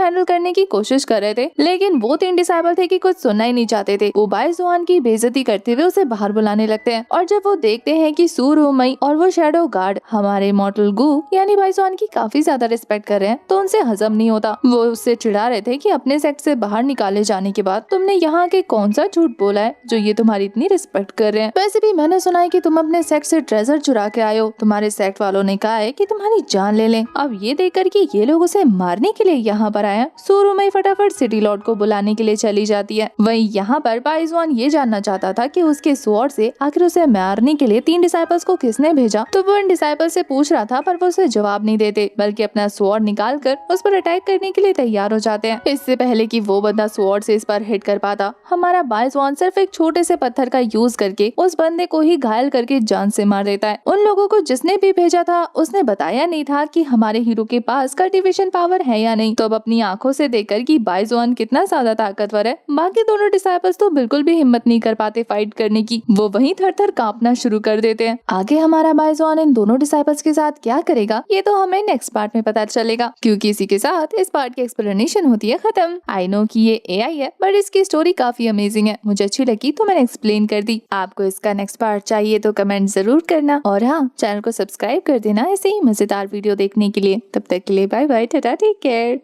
हैंडल करने की कोशिश कर रहे थे, लेकिन वो 3 डिसाइपल थे कि कुछ सुनना ही नहीं चाहते थे। वो बाइज़ोन की बेइज्जती करते हुए उसे बाहर बुलाने लगते हैं। और जब वो देखते हैं कि सूरोमई और वो शैडो गार्ड हमारे मॉर्टल गू यानी बाइज़ोन की काफी ज्यादा रिस्पेक्ट कर रहे हैं, तो उनसे हजम नहीं होता। वो उससे चिढ़ा रहे थे कि अपने सेक्ट से बाहर निकाले जाने के बाद तुमने यहाँ के कौन सा झूठ बोला है जो ये तुम्हारी इतनी रिस्पेक्ट कर रहे हैं। वैसे भी मैंने सुना है कि तुम अपने सेक्ट से ट्रेजर चुरा के आए हो, तुम्हारे सेक्ट वालों ने कहा है कि तुम्हारी जान ले लें। अब ये देखकर कि ये लोग उसे मारने के लिए यहाँ पर आए हैं, सूरोमई फटाफट सिटी लॉर्ड को बुलाने के लिए चली जाती है। वहीं यहाँ पर बाइज़ोन ये जानना चाहता था कि उसके स्वॉर्ड से आखिर उसे मारने के लिए 3 डिसाइपल्स को किसने भेजा। तो वो इन डिसाइपल से पूछ रहा था, पर वो उसे जवाब नहीं देते, बल्कि अपना स्वॉर्ड निकाल कर उस पर अटैक करने के लिए तैयार हो जाते हैं। इससे पहले कि वो बंदा स्वॉर्ड से इस पर हिट कर पाता, हमारा बाइज़ोन सिर्फ एक छोटे से पत्थर का यूज करके उस बंदे को ही घायल करके जान से मार देता है। उन लोगों को जिसने भी भेजा था उसने बताया नहीं था कि हमारे हीरो के पास कल्टीवेशन पावर है या नहीं। तो अब अपनी आंखों से देखकर कि बाइज़ोन कितना ज्यादा ताकतवर है, बाकी दोनों डिसाइपल्स तो बिल्कुल भी हिम्मत नहीं कर पाते फाइट करने की। वो वहीं थर-थर कांपना शुरू कर देते हैं। आगे हमारा बाइज़ोन इन दोनों डिसाइपल्स के साथ क्या करेगा, ये तो हमें नेक्स्ट पार्ट में पता चलेगा, क्योंकि इसी के साथ इस पार्ट की एक्सप्लेनेशन होती है खत्म। आई नो कि ये AI है, बट इसकी स्टोरी काफी अमेजिंग है, मुझे अच्छी लगी तो मैंने एक्सप्लेन कर दी। आपको इसका नेक्स्ट पार्ट चाहिए तो कमेंट जरूर करना, और हाँ, चैनल को सब्सक्राइब कर देना ऐसे ही मजेदार वीडियो देखने के लिए। तब तक के लिए bye bye, ta-ta, take care.